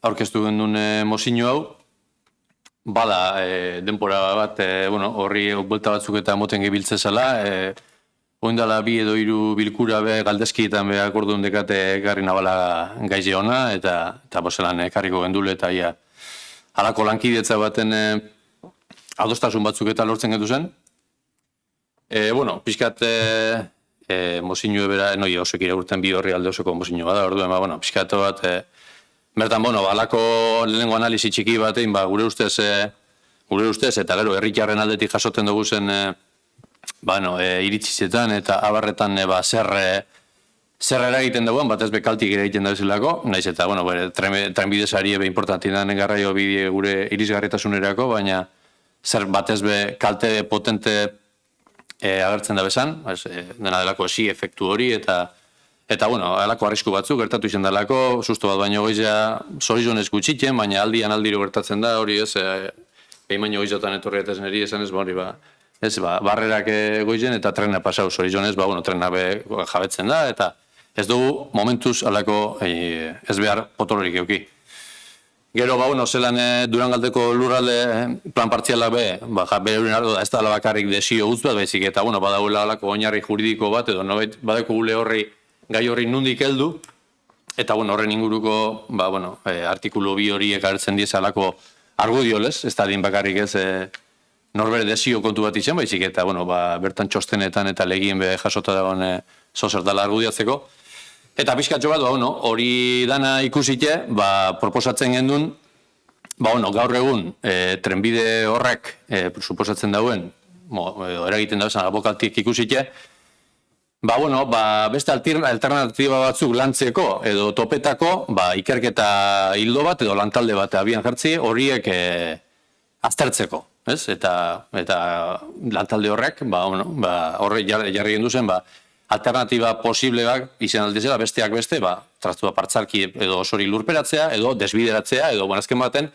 aurkeztu gendun mozio hau, bada denpora bat, horri buelta batzuk eta moten gebiltze zela, oindala 2 edo 3 bilkura be galdezkietan be akordun dekate ekarri nabala gaize ona, eta bozelan ekarriko gendule, eta ia halako lankidetza baten adostasun batzuk eta lortzen gendu zen. Pixkat mozio bera, osok irakurtzen bi horri alde osoko mozio bada, orduen, pixkat bat, bertan, halako lehenengo analizi txiki batein, gure ustez, eta gero, herritarren aldetik jasotzen dugu zen, iritzizetan eta abarretan zer eragiten dagoen, batez bekaltik eragiten da bezalako, naiz eta, trenbide sari ebe importanti da garraio bide gure irisgarritasunerako, baina zer batez be kalte potente agertzen da bezan, dena delako esi efektu hori, eta alako arrisku batzuk gertatu izan delako, susto bat baino goizea zorizonez gutxitzen, baina aldian aldiro gertatzen da, hori ez, behin baino goizotan etorri eta zeneri esan ez, barrerak goizen eta trena pasau zorizonez, trena jabetzen da, eta ez dugu momentuz alako ez behar potolorik euki. Gero, zelan Durangaldeko lurralde plan partzialak bere horien ardo, ez da bakarrik desio utz bat, baizik, eta badagoela alako oinarri juridiko bat, edo badeko gule horri, gai horri nundik heldu, eta horren inguruko artikulu 2 horiek agertzen diez alako argudiolez, ez da din bakarrik ez norbere desio kontu bat izan, baizik, eta bertan txostenetan eta legien jasota dagoen zozertala argudiatzeko. Eta pixkatxo bat, hori dana ikusite, proposatzen gendun, gaur egun trenbide horrek suposatzen dauen, eragiten dauzan abokaltik ikusite, beste alternatiba batzuk lantzeko edo topetako, ikerketa hildo bat edo lantalde bat abian jartzi horiek aztertzeko. Eta lantalde horrek, horre jarri gendu zen, alternatiba posibleak izan aldizela, besteak beste, traztua partzalki edo osori lurperatzea, edo desbideratzea, edo azken baten,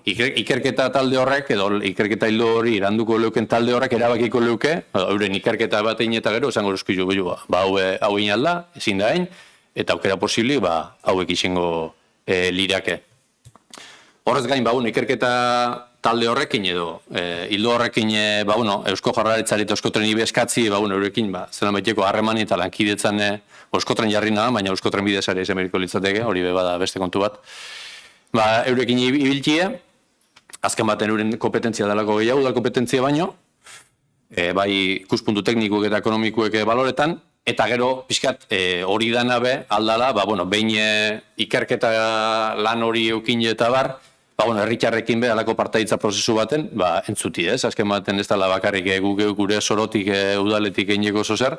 ikerketa talde horrek, edo ikerketa hildo hori iranduko leuken talde horrek erabakiko leuke, euren ikerketa bat egin eta gero, esango eruzkizu, hau egin alda, ezin da egin, eta aukera posibli, hauek izango lirake. Horrez gain, ikerketa talde horrekin edo hildo horrekin Eusko Jaurlaritzari eta Euskotren ibeskatzi eurekin zelan baiteko harremani eta lankidetzan Euskotren jarri nahan, baina Euskotren bidezari ez emeriko litzateke, hori bada beste kontu bat. Eurekin ibiltie, azken baten euren kompetentzia delako gehiago da kompetentzia baino, bai ikuspuntu teknikuek eta ekonomikuek baloretan, eta gero pixkat hori danabe aldala, behin ikerketa lan hori eukin eta bar, herritarrekin alako partaiditza prozesu baten, entzuti ez, azken baten ez dela bakarrik gure sorotik udaletik eineko zozer,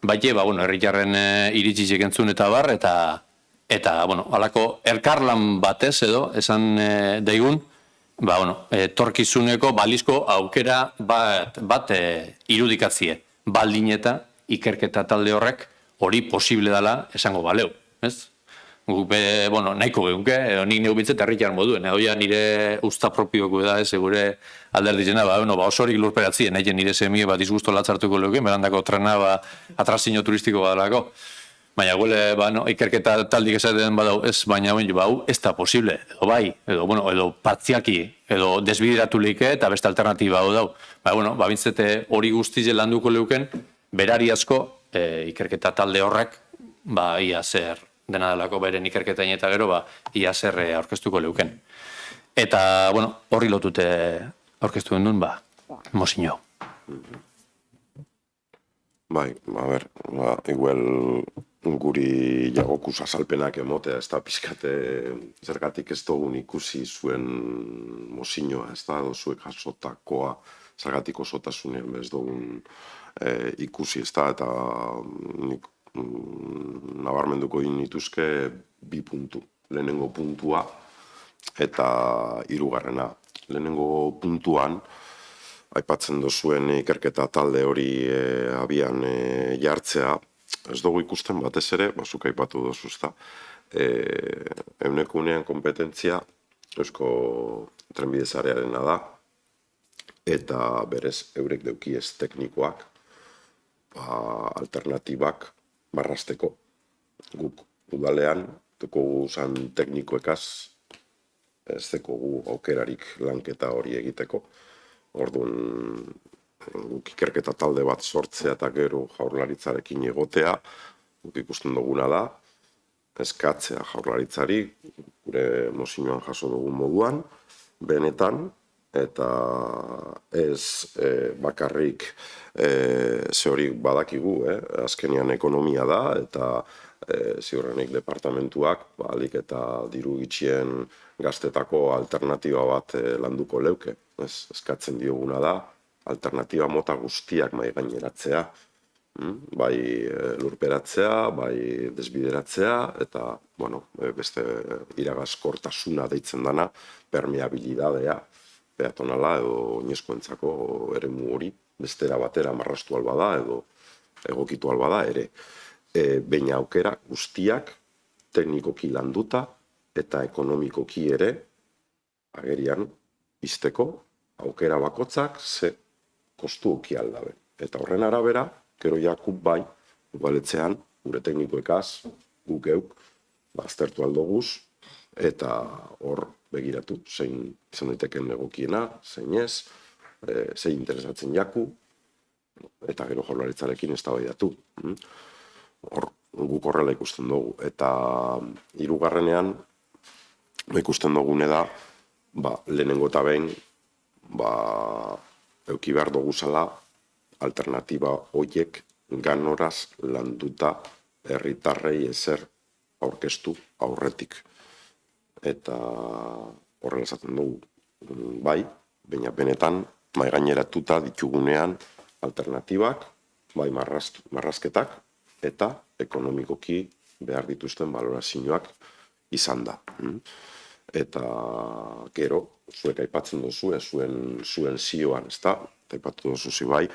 baite, herritarren iritzizek entzun eta bar, eta alako elkarlan batez edo, esan daigun, torkizuneko balizko aukera bat irudikatzie, baldin eta ikerketa talde horrek hori posible dela esango baleu, ez? Nahiko geunke, nik neu bintzet herritar moduen, nire usta propioko da, gure alderdizena, osorik lurperatzien, nire semie disgusto latzartuko leuken, berandako trena atrazio turistiko badalako. Baina guele, ikerketa taldik esaten badau, ez, baina ez da posible, edo bai, edo partziaki, edo desbideratu leike, eta beste alternatiba hau dau. Bintzete hori guztize landuko leuken, berari asko ikerketa talde horrek, ia zer, dena delako beren ikerketain eta gero, ia zer aurkeztuko leuken. Eta, horri lotute aurkeztu gendun, mozio. Bai, igual guri jagokus azalpenak emotea, ez da pixkate zergatik ez dugun ikusi zuen mozioa, ez da, zuek jasotakoa zergatik osotasunean ez dugun ikusi, ez da, eta nik nabarmenduko dituzke 2 puntu. Lehenengo puntua eta 3. Lehenengo puntuan, aipatzen dozuen ikerketa talde hori abian jartzea, ez dugu ikusten batez ere, zuk aipatu dozu, ezta, eunekunean kompetentzia Eusko Trenbide Sarearena da, eta berez eurek deukiez teknikoak, alternatibak marrasteko. Guk udalean, duko zan teknikoekaz ez dekogu aukerarik lanketa hori egiteko. Orduan, guk ikerketa talde bat sortzea eta gero Jaurlaritzarekin egotea, guk ikusten duguna da, eskatzea Jaurlaritzari, gure mozioan jaso dugun moduan, benetan, eta ez bakarrik ze hori badakigu, azkenean ekonomia da, eta ziurrenik departamentuak alik eta diru gitxien gaztetako alternatiba bat landuko leuke. Eskatzen dioguna da, alternatiba mota guztiak mai gaineratzea, bai lurperatzea, bai desbideratzea, eta beste iragazkortasuna deitzen dana, permeabilidadea, peatonala edo oinezkoentzako eremu hori, bestera batera marrastu alba da edo egokitu alba da ere. Baina aukera guztiak teknikoki landuta eta ekonomikoki ere agerian izteko aukera bakotzak ze kostu uki aldabe. Eta horren arabera, gero jakut bai, ugaletzean, gure teknikoekaz, guk geuk, aztertu aldoguz, eta hor begiratu, zein izan daiteken egokiena, zein ez, zein interesatzen jaku, eta gero Jaurlaritzarekin eztabaidatu. Hor, guk horrela ikusten dugu. Eta hirugarrenean, ikusten dugune da, lehenengo eta behin, euki behar duguzala alternatiba hoiek ganoraz landuta herritarrei ezer aurkeztu aurretik. Eta horrela esaten dugu, bai, baina benetan, mai gaineratuta ditugunean alternatibak, bai marrazketak, eta ekonomikoki behar dituzten balorazioak izan da. Eta gero, zuek aipatzen duzu, zuen zioan, ez da, aipatu duzu zibai,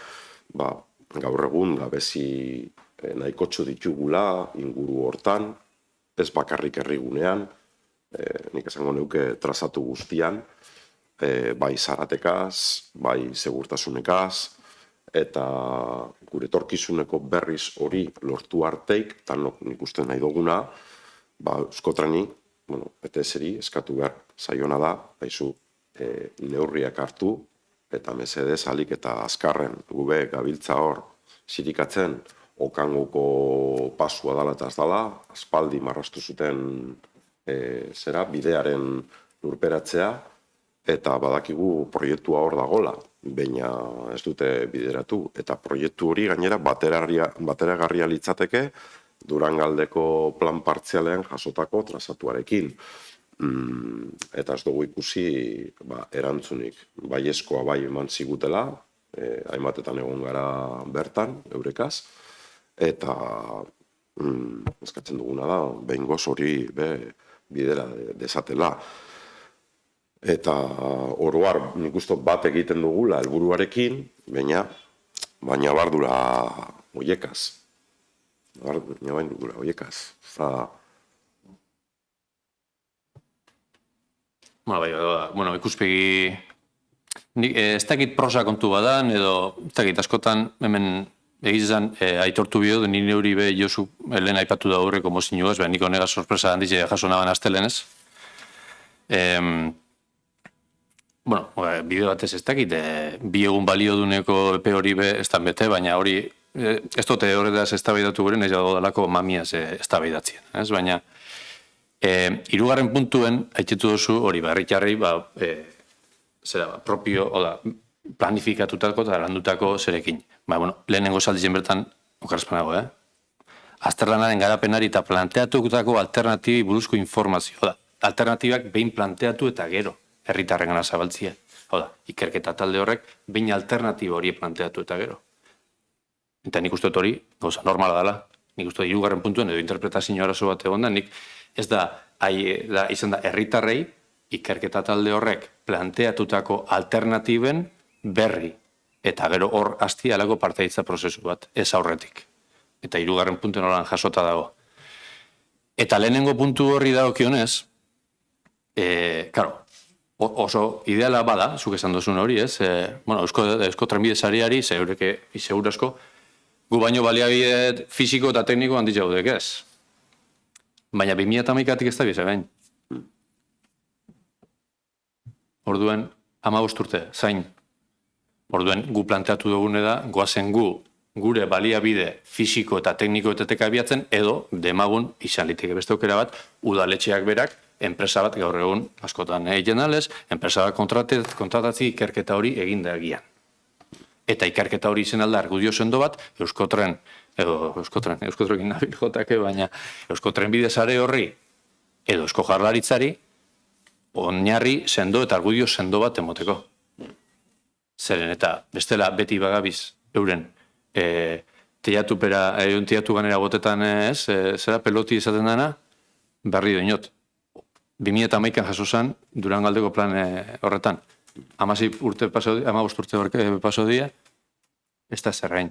gaur egun gabezi nahikotxo ditugula inguru hortan, ez bakarrik herrigunean, nik esango neuke trazatu guztian, bai zaratekaz, bai segurtasunekaz, eta gure etorkizuneko berriz hori lortu arteik, eta nik uste nahi duguna, Euskotreni, ETS-eri eskatu behar zaiona da, neurriak hartu, eta mesedez alik eta azkarren gube gabiltza hor zirikatzen okangoko pasua dala eta ez dala, aspaldi marrastu zuten bidearen lurperatzea, eta badakigu proiektua hor dagola, baina ez dute bideratu. Eta proiektu hori gainera bateragarria litzateke Durangaldeko plan partzialean jasotako trazatuarekin. Eta ez dugu ikusi erantzunik. Baiezkoa bai eman zigutela, hainbatetan egon gara bertan, eurekaz, eta eskatzen duguna da, behingoz hori bidera desatela. Eta oroar nik uste bat egiten dugula helburuarekin, baina bardura hoiekaz. Baina bardura hoiekaz. Ikuspegi... Ez dakit prosa kontu badan, edo ez dakit askotan hemen egizan aitortu bio, nire hori be Josu lehen aipatu da horreko mozinuaz, niko nega sorpresa handize jaso naban astelenez. Bideo batez ez dakit, bi egun balio duneko epe hori be ez dan bete, baina hori ez dute horretaz eztabaidatu gure, nahi dago dalako mamiaz eztabaidatzien. Baina, hirugarren puntuen, haitzetu duzu hori, herritarrei, propio, planifikatutako eta landutako zerekin. Lehenengo saldizen bertan, okarazpanago, azterlanaren garapenari eta planteatutako alternatibi buruzko informazio. Alternatibak behin planteatu eta gero herritarren gana zabaltzia. Ikerketa talde horrek behin alternatiba hori planteatu eta gero. Eta nik uste dut hori, gauza normala dela. Nik uste dut hirugarren puntuen edo interpretazio arazo bat egon da, nik ez da, izan da, herritarrei ikerketa talde horrek planteatutako alternatiben berri. Eta gero hor hasti alako parteitza prozesu bat, ez aurretik. Eta hirugarren puntuen horan jasota dago. Eta lehenengo puntu horri dagokionez, claro, oso ideala bada, zuk esan duzun hori, ez? Eusko trenbide sariari, segurazko, gu baino baliabide fisiko eta tekniko handiz jaudek, ez? Baina 2011-atik ez da bize behin. Orduen, 15 urte, zain. Orduen, gu planteatu dugune da, goazen gure baliabide fisiko eta teknikoetetek abiatzen, edo demagun, izan liteke beste aukera bat, udaletxeak berak, enpresa bat gaur egun askotan egiten dalez, enpresa bat kontratatzi ikerketa hori eginda egian. Eta ikerketa hori izen alda argudio sendo bat, Euskotren nabil jotake, baina Euskotren bidezare horri, edo Eusko Jaurlaritzari, oinarri sendo eta argudio sendo bat emoteko. Zeren eta bestela beti bagabiz euren teiatu ganera botetan zera peloti izaten dana, berri doinot. 2011an jaso zen, Durangaldeko plan horretan. 15 urte paso dia, ez da zerrain.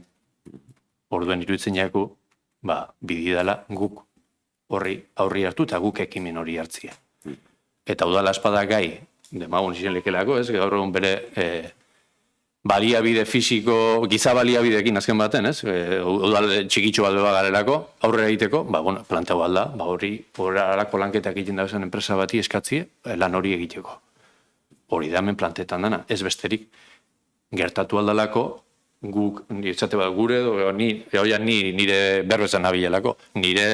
Orduen iruditzen jaku, bididala guk horri aurri hartu eta guk ekimen hori hartzia. Eta udala espada gai, demagun izan lekelako, ez, gaur egun bere baliabide fisiko, giza baliabideekin azken baten, ez, udal txikitxo bat beba garelako, aurrera egiteko, planteu alda, hori horrelako lanketak egiten da bezan enpresa bati eskatzie, lan hori egiteko. Hori da hemen plantetan dana, ez besterik gertatu aldalako, guk, izate bat gure, nire berbezan nabilelako, nire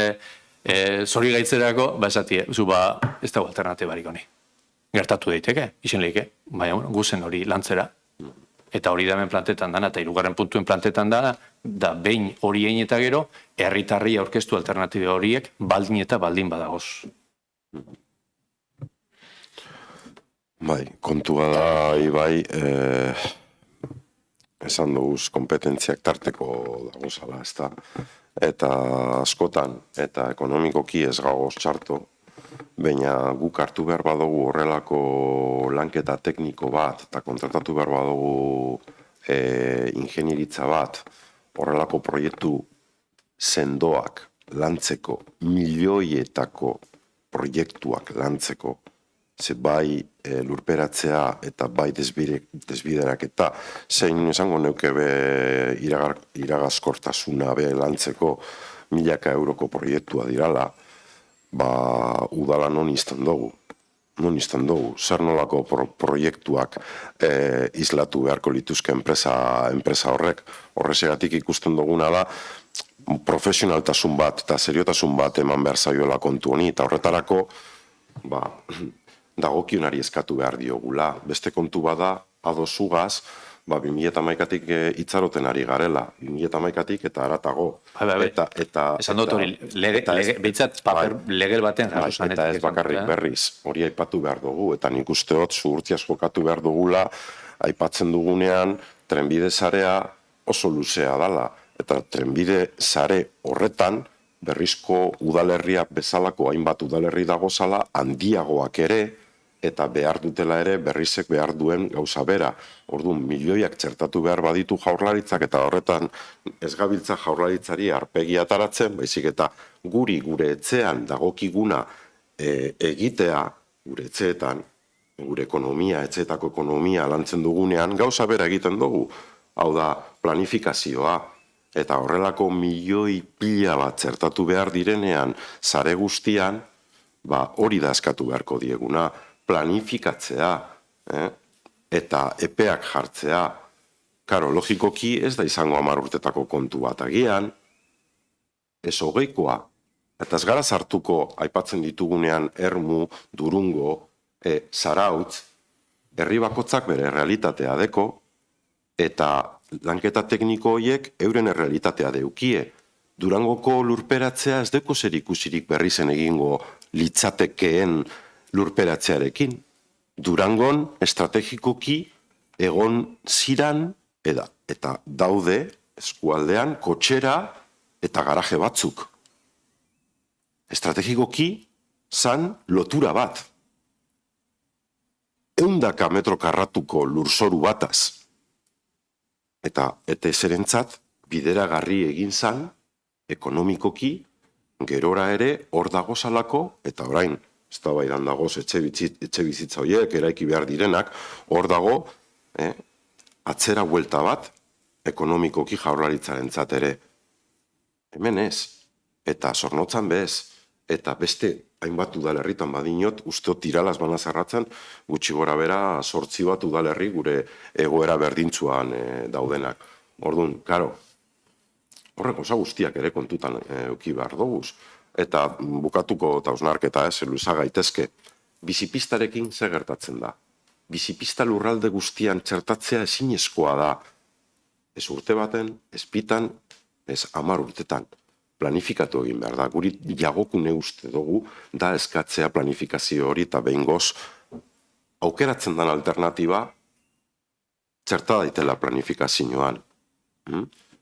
zori gaitzerako, esatie, ez dago alternatibarik honi. Gertatu daiteke, izen lehike, baina guzen hori lantzera, eta hori da hemen plantetan dana, eta hirugarren puntuen plantetan da behin hori egin eta gero, herritarri aurkeztu alternatiba horiek baldin eta baldin badagoz. Bai, kontua da, Ibai, esan duguz kompetentziak tarteko dagozala, ez da. Eta askotan, eta ekonomikoki ez gagoz txarto, baina guk hartu behar badugu horrelako lanketa tekniko bat, eta kontratatu behar badugu ingenieritza bat, horrelako proiektu sendoak lantzeko, milioietako proiektuak lantzeko, ze bai lurperatzea eta bai desbiderak eta zein esango neuke be iragazkortasuna be lantzeko 1000 euroko proiektua dirala, udala non izten dugu. Zer nolako proiektuak islatu beharko lituzke enpresa horrek. Horrezegatik ikusten duguna da, profesionaltasun bat eta seriotasun bat eman behar zaioela kontu honi, eta horretarako dagokionari eskatu behar diogula. Beste kontu bada, adosugaz, 2011-atik itzaroten ari garela, 2011-atik eta aratago. Esan dut hori, behitzat paper legel baten jaso zanetik. Eta ez bakarrik berriz, hori aipatu behar dugu, eta nik usteot zuhurtziaz jokatu behar dugula, aipatzen dugunean, trenbide zarea oso luzea dala, eta trenbide zare horretan, berrizko udalerria bezalako hainbat udalerri dagozala, handiagoak ere, eta behar dutela ere berrizek behar duen gauza bera. Orduan, milioiak txertatu behar baditu jaurlaritzak, eta horretan ez gabiltza jaurlaritzari arpegia ataratzen, baizik eta gure etxean dagokiguna egitea, gure etxeetan, gure ekonomia, etxeetako ekonomia lantzen dugunean, gauza bera egiten dugu. Hau da, planifikazioa, eta horrelako milioi pila bat txertatu behar direnean, zare guztian, hori da eskatu beharko dieguna, planifikatzea, eta epeak jartzea. Karo, logikoki ez da izango 10 urtetako kontu bat agian, ez hogeikoa, eta ez gara sartuko aipatzen ditugunean Ermu, Durungo, Zarautz, herri bakotzak bere realitatea deko, eta lanketa tekniko horiek euren realitatea deukie. Durangoko lurperatzea ez deko zer ikusirik berri zen egingo litzatekeen lurperatzearekin. Durangon estrategikoki egon ziran eta daude eskualdean kotxera eta garaje batzuk. Estrategikoki zan lotura bat. 100 metro karratuko lurzoru bataz. Eta zerentzat bideragarri egin zan, ekonomikoki, gerora ere hor dagozalako, eta orain, ez da baidan dagoz etxe bizitza horiek, eraiki behar direnak, hor dago, atzera buelta bat, ekonomikoki jaurlaritzaren ere. Hemen ez, eta Zornotzan bez, eta beste hainbat udalerritan badinot, usteot iralaz bana zarratzen, gutxi gora bera 8 bat udalerri gure egoera berdintzuan daudenak. Orduan, karo, horrek osa guztiak ere kontutan euki behar doguz. Eta bukatuko eta osnarketa, luza gaitezke, bizipistarekin zer gertatzen da. Bizipista lurralde guztian txertatzea ezinezkoa da. Ez urte baten, ez bitan, ez 10 urtetan. Planifikatu egin behar da. Guri jagokune uste dugu da eskatzea planifikazio hori eta behingoz aukeratzen den alternatiba txerta daitela planifikazioan.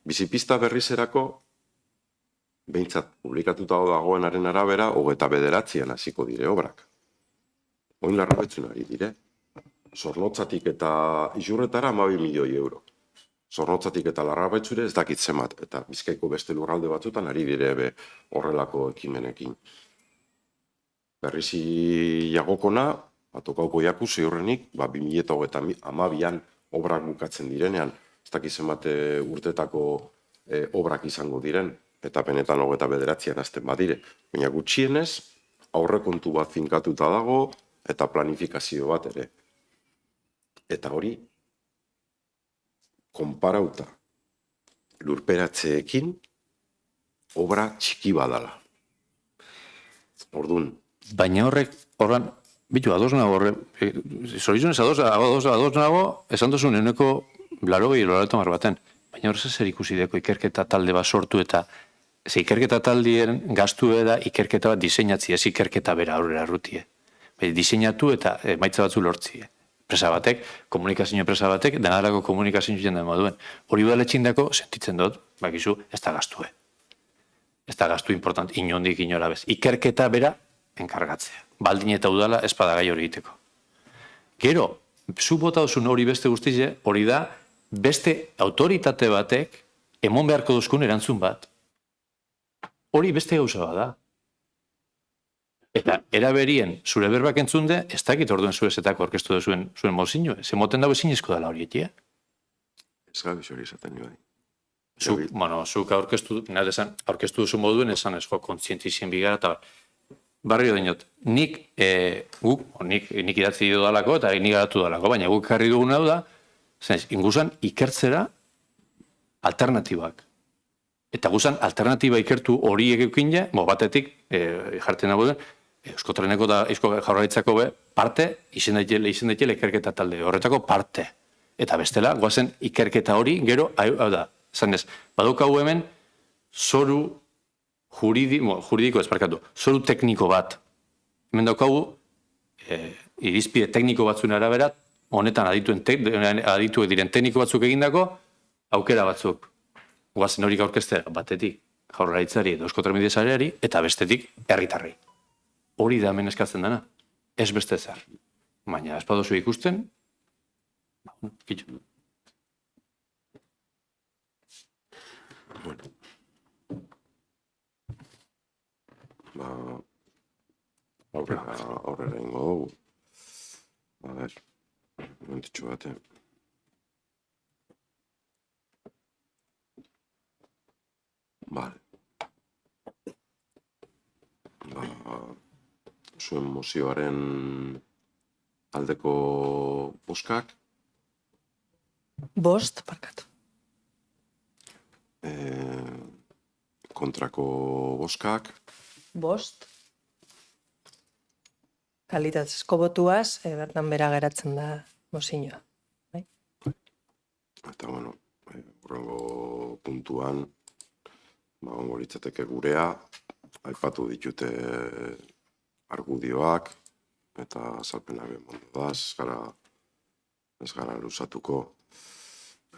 Bizipista berrizerako behintzat publikatuta dagoenaren arabera 29an hasiko dire obrak. Oin Larrabetzun ari dire. Zornotzatik eta Isurretara 12 milioi euro. Zornotzatik eta Larrabetzure ez dakit zemat, eta Bizkaiko beste lurralde batzutan ari dire horrelako ekimenekin. Berrizi jagokona, atokauko jaku ziurrenik, 2022an obrak bukatzen direnean, ez dakit zemat urtetako obrak izango diren, eta benetan 29an hasten badire. Baina gutxienez, aurrekontu bat finkatuta dago, eta planifikazio bat ere. Eta hori, konparauta lurperatzeekin, obra txiki badala. Orduan. Baina horran, bitu, ados nago zorizunez ados nago, esan duzun euneko 80 baten. Baina horrez zer ikusi deko ikerketa talde bat sortu eta ikerketa taldien gastu da ikerketa bat diseinatzi, ez ikerketa bera aurrera rutie. Diseinatu eta emaitza batzu lortzie. Presa batek, komunikazio presa batek, denarako komunikazio jenden moduen. Hori udaletxindako sentitzen dut, bakizu, ez da gastue. Ez da gastu important, inondik inora bez. Ikerketa bera enkargatzea. Baldin eta udala espadagai hori egiteko. Gero, zu bota duzun hori beste guztize, hori da, beste autoritate batek emon beharko duzkun erantzun bat. Hori beste gauza bat da. Eta eraberien zure berbak entzunde, ez dakit orduen zuezetako orkestu da zuen mozinue. Ze moten dago ezin izko dela hori etia. Ez gabiz hori esaten nioa. Zuk aurkeztu duzu moduen esan ez kontzientizien bigara eta barrio dinot. Nik idatzi dudalako eta nik garatu dudalako, baina guk karri dugun hau da, inguzan ikertzera alternatibak. Eta guzan alternatiba ikertu hori egeukin ja, batetik, jartzen dago den, Euskotreneko da Eusko Jaurlaritzako parte, izen daitele ikerketa talde, horretako parte. Eta bestela, guazen ikerketa hori, gero, hau da, zanez, badaukagu hemen, zoru juridiko ezparkatu, zoru tekniko bat. Hemen daukagu, irizpide tekniko batzuen arabera, honetan adituek diren tekniko batzuk egindako, aukera batzuk. Guazen hori aurkeztea batetik Jaurlaritzari edo Euskotrenbide Sareari, eta bestetik herritarrei. Hori da hemen eskatzen dena, ez beste zer. Baina, ez badozu ikusten, kitxu. Bueno. Aurrera ingo dugu. A ver, momentitxu bate. Vale. Zuen mozioaren aldeko boskak. Bost, parkatu. Kontrako boskak. Bost. Kalitatzezko botuaz, bertan bera geratzen da mozinua. Eta, bueno, horrengo puntuan, ongo litzateke gurea, aipatu ditute argudioak, eta azalpenak emondu da, ez gara luzatuko.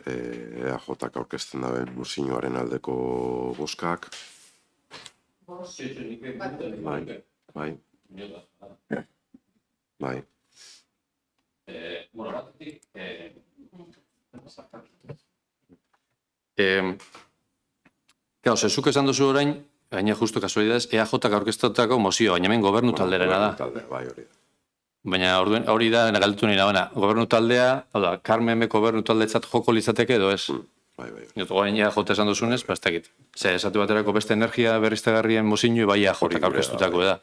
EAJak aurkezten dabe mozioaren aldeko boskak. Bai. Zuk esan duzu orain, gaina justu kasualidadez, EAJak aurkeztatutako mozio, baina hemen gobernu talderena da. Bai, hori da. Baina hori da, galdetu nire baina, gobernu taldea, hau da, Carmen gobernu taldetzat joko litzateke edo ez? Bai, bai. Jotu gain jote esan duzunez, ez dakit. Ze, esatu baterako beste energia berriztagarrien mozinu bai jotek aurkeztutako da.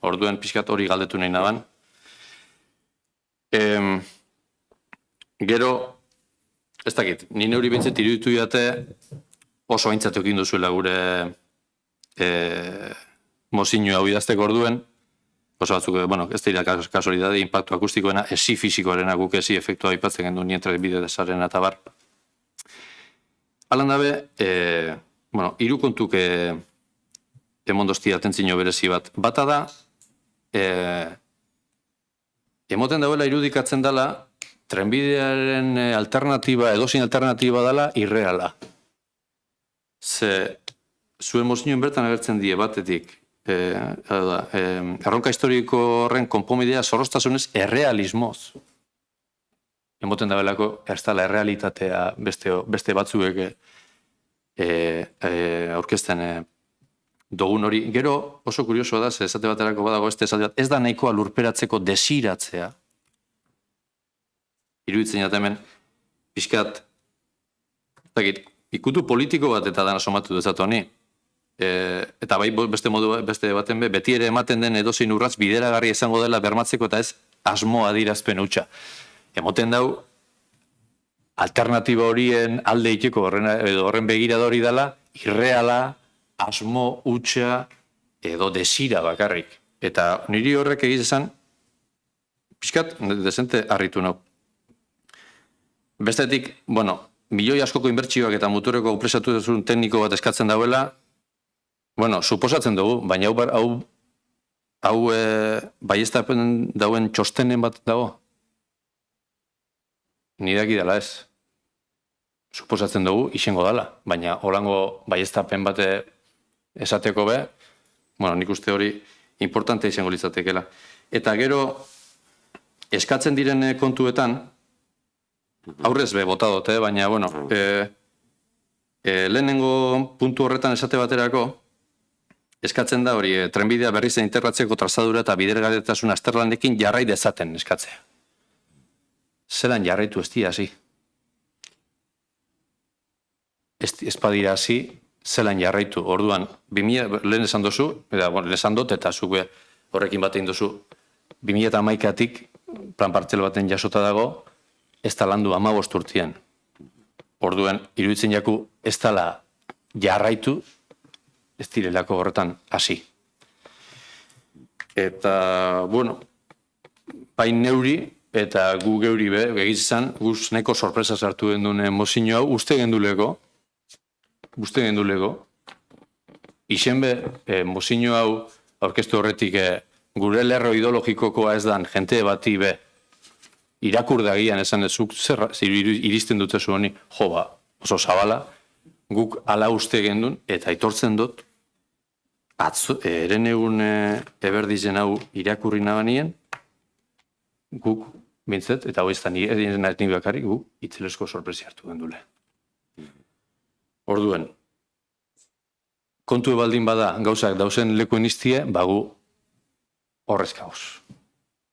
Orduen pixkat hori galdetu nahi naban. Gero, ez dakit, nire hori bintzet iruditu jate oso aintzat eukin duzuela gure mozinu hau idazteko orduen, oso batzuk, bueno, ez dira kasualidade, impactu akustikoena, esi fizikoarena guk esi efektua aipatzen gendu nien trenbide desaren eta bar. Alan dabe, bueno, hiru kontuk emondostia atentzino berezi bat. Bata da, emoten dauela irudikatzen dela, trenbidearen alternatiba, edozein alternatiba dela, irreala. Ze, zuen mozinuen bertan agertzen die batetik, erronka historiko horren konponbidea zorroztasunez errealismoz. Emoten dabelako, ez dela errealitatea beste batzuek aurkezten dogun hori. Gero oso kuriosoa da, ze esate baterako badago ez da nahikoa lurperatzeko desiratzea. Iruditzen jat hemen, pixkat, ikutu politiko bat eta dana somatu dezatu honi. Eta bai beste baten beti ere ematen den edozein urratz bideragarri izango dela bermatzeko eta ez asmo adirazpen hutsa. Emoten dau, alternatiba horien alde iteko horren begirada hori dela, irreala, asmo hutsa edo desira bakarrik. Eta niri horrek egiz esan, pixkat, desente harritu nau. Bestetik, bueno, milioi askoko inbertsioak eta muturreko presatu duzun tekniko bat eskatzen dauela, bueno, suposatzen dugu, baina hau baiestapen dauen txostenen bat dago. Nidaki dela ez. Suposatzen dugu, isengo dela, baina holango baiestapen bate esateko be, bueno, nik uste hori importante izango litzatekela. Eta gero, eskatzen diren kontuetan, aurrez be bota dute, baina, bueno, lehenengo puntu horretan esate baterako, eskatzen da hori, trenbidea berriz integratzeko trazadura eta bidergarritasun azterlanekin jarrai dezaten eskatzea. Zeran jarraitu ez dira hasi. Ez badira hasi, zelan jarraitu. Orduan, lehen esan dozu, lehen esan dut, eta zuk horrekin batein dozu, 2011-atik plan partzel baten jasota dago, ez da landu 15 urtean. Orduan, iruditzen jaku ez dala jarraitu, ez direlako horretan hasi. Eta, bueno, bain neuri, eta gu geuri be, egizizan, guz neko sorpresa sartu genduen mozino hau, uste genduleko, isen be, mozino hau, aurkeztu horretik, gure lerro ideologikokoa ez dan, jente bati be, irakurdagian esan ezuk, iristen dute zu honi, jo ba, oso zabala, guk ala uste gendun, eta aitortzen dut, eren egun eberdizen hau irakurri nabanien, guk, bintzet, eta hau ez da nire bakarrik, guk itzelesko sorpresi hartu gendule. Orduen, kontu baldin bada gauzak dauzen lekuen iztie, bagu horrez gauz.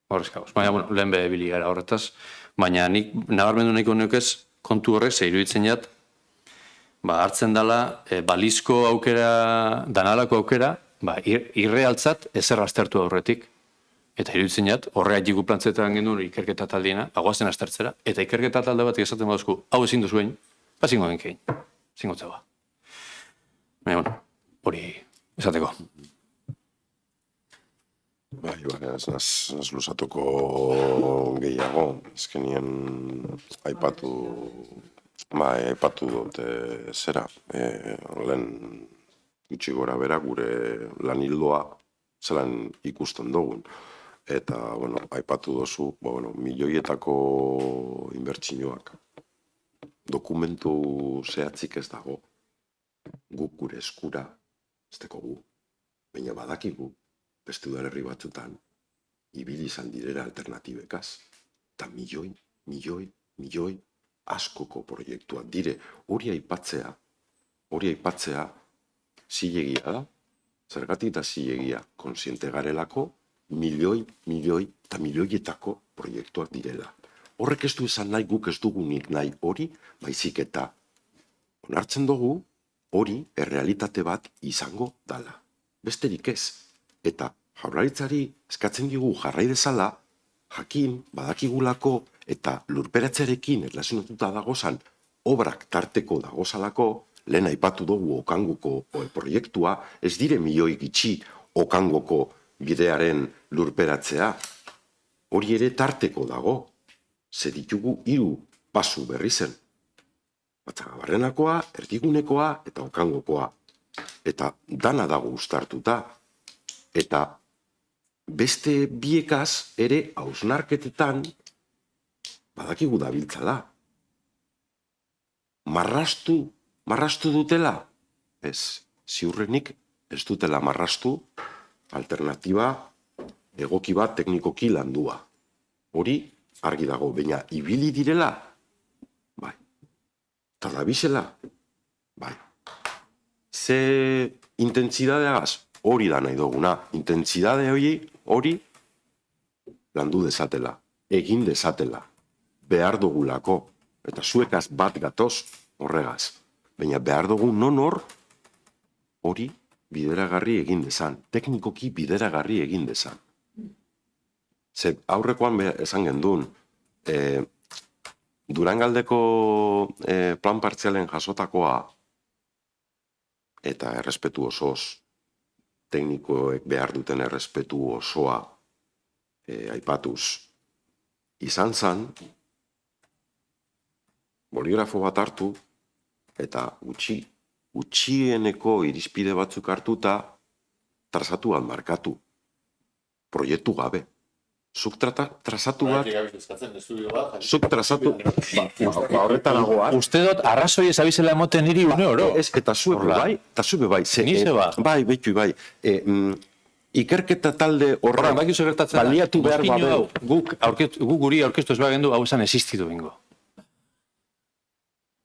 Baina, bueno, lehen behibili gara horretaz, baina nik nabarmendu nahiko neukez kontu horrek zeiruditzen jat, hartzen dela balizko aukera, danalako aukera, irrealtzat ezer aztertu aurretik. Eta iruditzen jat, horreak jigu plantzetan genuen ikerketa taldiena, bagoazen aztertzera, eta ikerketa talde bat esaten baduzku, hau ezin duzuen, zingo genkein, zingo txaba. Baina, bueno, hori esateko. Bai, ez luzatuko gehiago, ezkenien aipatu dute zera, lehen gutxi gora bera gure lan hildoa zelan ikusten dugun. Eta, bueno, aipatu dozu, milioietako inbertsioak. Dokumentu zehatzik ez dago. Guk gure eskura, ez dekogu. Baina badakigu, beste udalerri batzutan, ibili izan direra alternatibekaz. Eta milioi askoko proiektuak dire. Hori aipatzea, zilegia da. Zergatik eta zilegia, konsiente garelako, milioi eta milioietako proiektuak direla. Horrek ez du esan nahi, guk ez dugunik nahi hori, baizik eta onartzen dugu hori errealitate bat izango dala. Besterik ez. Eta Jaurlaritzari eskatzen digu jarrai dezala, jakin badakigulako eta lurperatzearekin erlazionatuta dagozan obrak tarteko dagozalako, lehen aipatu dugu Okanguko proiektua, ez dire milioi gitxi Okangoko bidearen lurperatzea. Hori ere tarteko dago, ze ditugu 3 pasu berri zen. Batzagabarrenakoa, Erdigunekoa eta Okangokoa. Eta dana dago uztartuta. Eta beste biekaz ere hausnarketetan badakigu dabiltzala. Marrastu dutela? Ez, ziurrenik ez dutela marrastu, alternatiba egoki bat teknikoki landua. Hori argi dago, baina ibili direla? Bai. Eta dabizela? Bai. Ze intentsidadeagaz? Hori da nahi duguna. Intentsidade hori landu dezatela, egin dezatela, behar dugulako, eta zuekaz bat gatoz horregaz. Baina behar dugu nonor hori bideragarri egin dezan, teknikoki bideragarri egin dezan. Ze aurrekoan esan gendun, Durangaldeko plan partzialen jasotakoa eta errespetu osoz, teknikoek behar duten errespetu osoa aipatuz izan zan, boligrafo bat hartu eta gutxieneko irizpide batzuk hartuta trazatuan markatu, proiektu gabe. Zuk trazatu bat... Zuk trazatu... Horretaragoa... Uste dut, arrazoi ezabizela emoten niri une oro. Eta zuebe bai. Ni zeba. Bai, betu bai. Ikerketa talde horren baliatu behar babe. Guk guri aurkeztu ez bagendu, hau esan existitu bingo.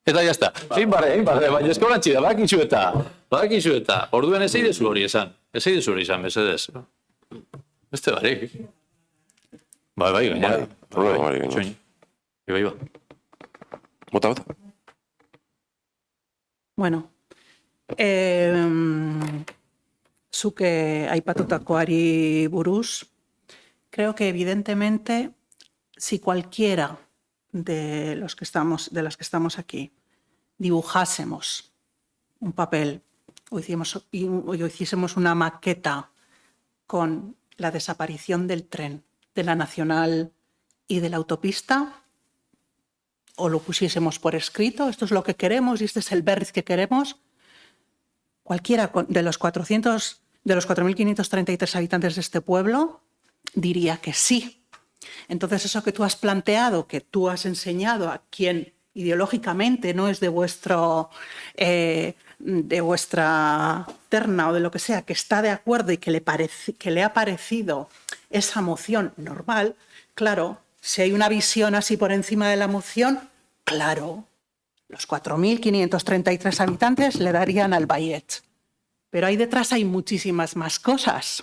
Eta jazta. Egin barre, baina eskorantzi da, badakizu eta. Orduen ez eidezu hori esan. Ez eidezu hori esan, bezedez. Beste barik. Bai, gainera. Bai, gainera. Ibai. Bota. Bueno, zuk aipatutakoari buruz, creo que evidentemente si cualquiera de los que estamos aquí dibujásemos un papel o hiciésemos una maqueta con la desaparición del tren, de la nacional y de la autopista, o lo pusiésemos por escrito, esto es lo que queremos y este es el Berriz que queremos, cualquiera de los 4.533 habitantes de este pueblo diría que sí. Entonces eso que tú has planteado, que tú has enseñado a quien ideológicamente no es de vuestra terna o de lo que sea, que está de acuerdo y que le ha parecido esa moción normal, claro, si hay una visión así por encima de la moción, claro, los 4.533 habitantes le darían al Baietz. Pero ahí detrás hay muchísimas más cosas.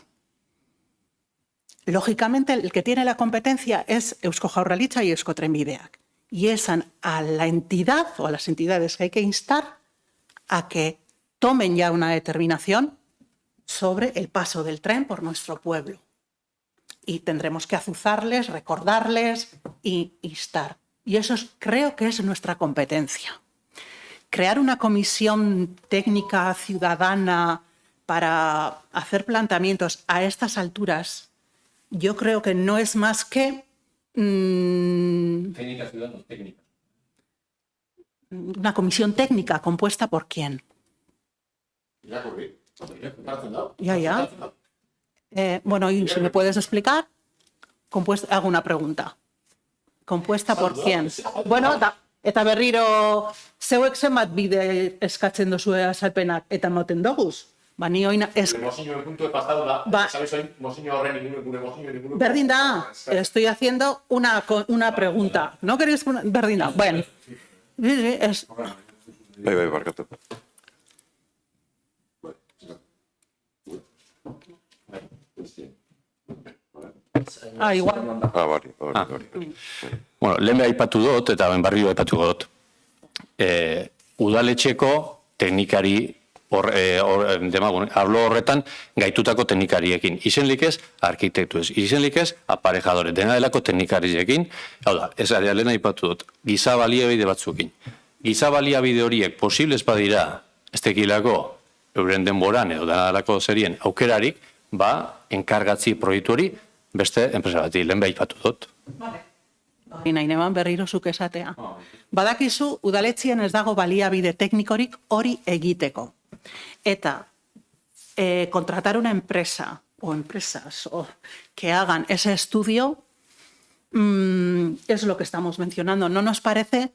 Lógicamente, el que tiene la competencia es Eusko Jaurlaritza y Euskotrenbideak. Y es a la entidad o a las entidades que hay que instar a que tomen ya una determinación sobre el paso del tren por nuestro pueblo. Y tendremos que azuzarles, recordarles e instar. Y eso creo que es nuestra competencia. Crear una comisión técnica ciudadana para hacer planteamientos a estas alturas, yo creo que no es más que... Técnica ciudadana, técnica. Una comisión técnica compuesta por quién. Ya. Bueno, y si me puedes explicar, hago una pregunta. ¿Compuesta por quién? Bueno, eta berriro zeuek zenbat bide eskatzen duzue azalpenak eta moten doguz. Ba, ni oina... Mosiño punto de pasado da, ¿sabes hoy? Mosiño horren ninguno. Berdin da, estoy haciendo una pregunta. ¿No queréis una? Berdin da, bueno. Es... Bai, barkatu. Igual. Bari. Bueno, lehen aipatu dut, eta barrio aipatu dut. udaletxeko teknikari arlo horretan gaitutako teknikariekin. Izenlik ez, arkitektu ez. Izenlik ez, aparejadore. Dena delako teknikariekin. Hau da, ez arealena ipatu dut. Giza baliabide batzukin. Giza baliabide horiek posibles badira, ez tekilako euren denboran edo dena delako zerien aukerarik, enkargatzi proiektu hori beste enpresa bati, lehen behar ipatu dut. Nahi neban berriro zuk esatea. Badakizu, udaletxien ez dago baliabide teknikorik hori egiteko. Eta contratar una empresa o empresas que hagan ese estudio es lo que estamos mencionando. No nos parece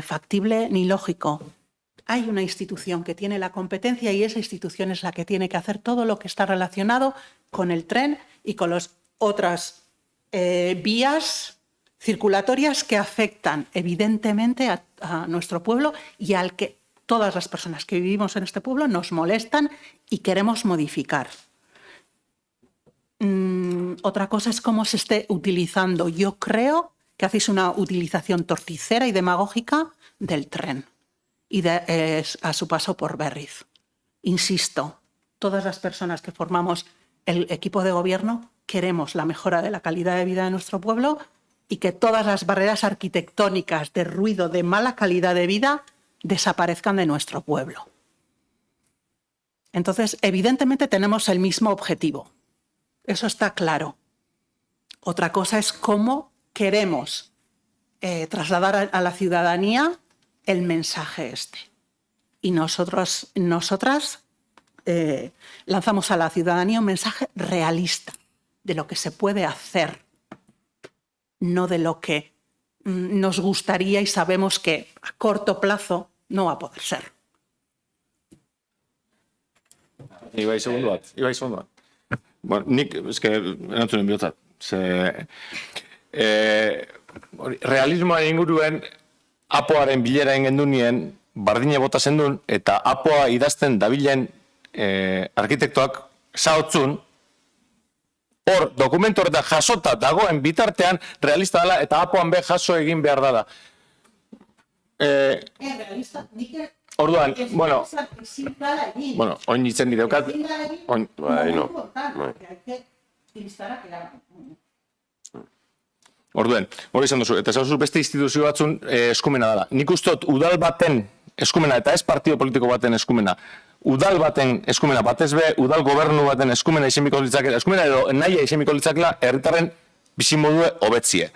factible ni lógico. Hay una institución que tiene la competencia y esa institución es la que tiene que hacer todo lo que está relacionado con el tren y con las otras vías circulatorias que afectan evidentemente a nuestro pueblo y al que todas las personas que vivimos en este pueblo nos molestan y queremos modificar. Otra cosa es cómo se esté utilizando. Yo creo que hacéis una utilización torticera y demagógica del tren y a su paso por Berriz. Insisto, todas las personas que formamos el equipo de gobierno queremos la mejora de la calidad de vida de nuestro pueblo y que todas las barreras arquitectónicas de ruido, de mala calidad de vida, desaparezcan de nuestro pueblo. Entonces, evidentemente tenemos el mismo objetivo. Eso está claro. Otra cosa es cómo queremos trasladar a la ciudadanía el mensaje este. Y nosotras lanzamos a la ciudadanía un mensaje realista de lo que se puede hacer, no de lo que nos gustaría y sabemos que a corto plazo no va a poder ser. Ibai segundu bat. Bueno, nik, eske, erantzunen bihotzat. Realismoa inguruen apoaren bilera engendu nien, bardine bota zendun, eta apoa idazten dabilen arkitektoak zaotzun, hor, dokumentu horretan jasota dagoen bitartean realista dela eta apoan be jaso egin behar dada. Orduan, bueno, oin itzen dideukat, Orduen, hori izan duzu, eta zauzu beste instituzio batzun eskumena dela. Nik ustot udal baten eskumena, eta ez partido politiko baten eskumena, udal baten eskumena, batez be, udal gobernu baten eskumena izenbiko litzakela, eskumena edo naia izenbiko litzakela herritarren bizimodue hobetzie.